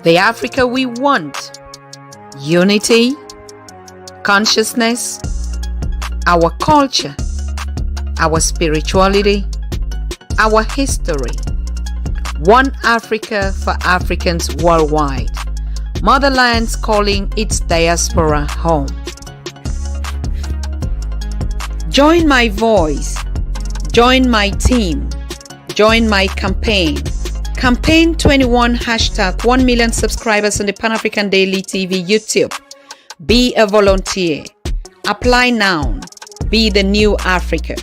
The Africa we want. Unity, consciousness, our culture, our spirituality, our history. One Africa for Africans worldwide. Motherland's calling its diaspora home. Join my voice. Join my team. Join my campaign. Campaign 21 hashtag 1 million subscribers on the Pan African Daily TV YouTube. Be a volunteer. Apply now. Be the new Africa.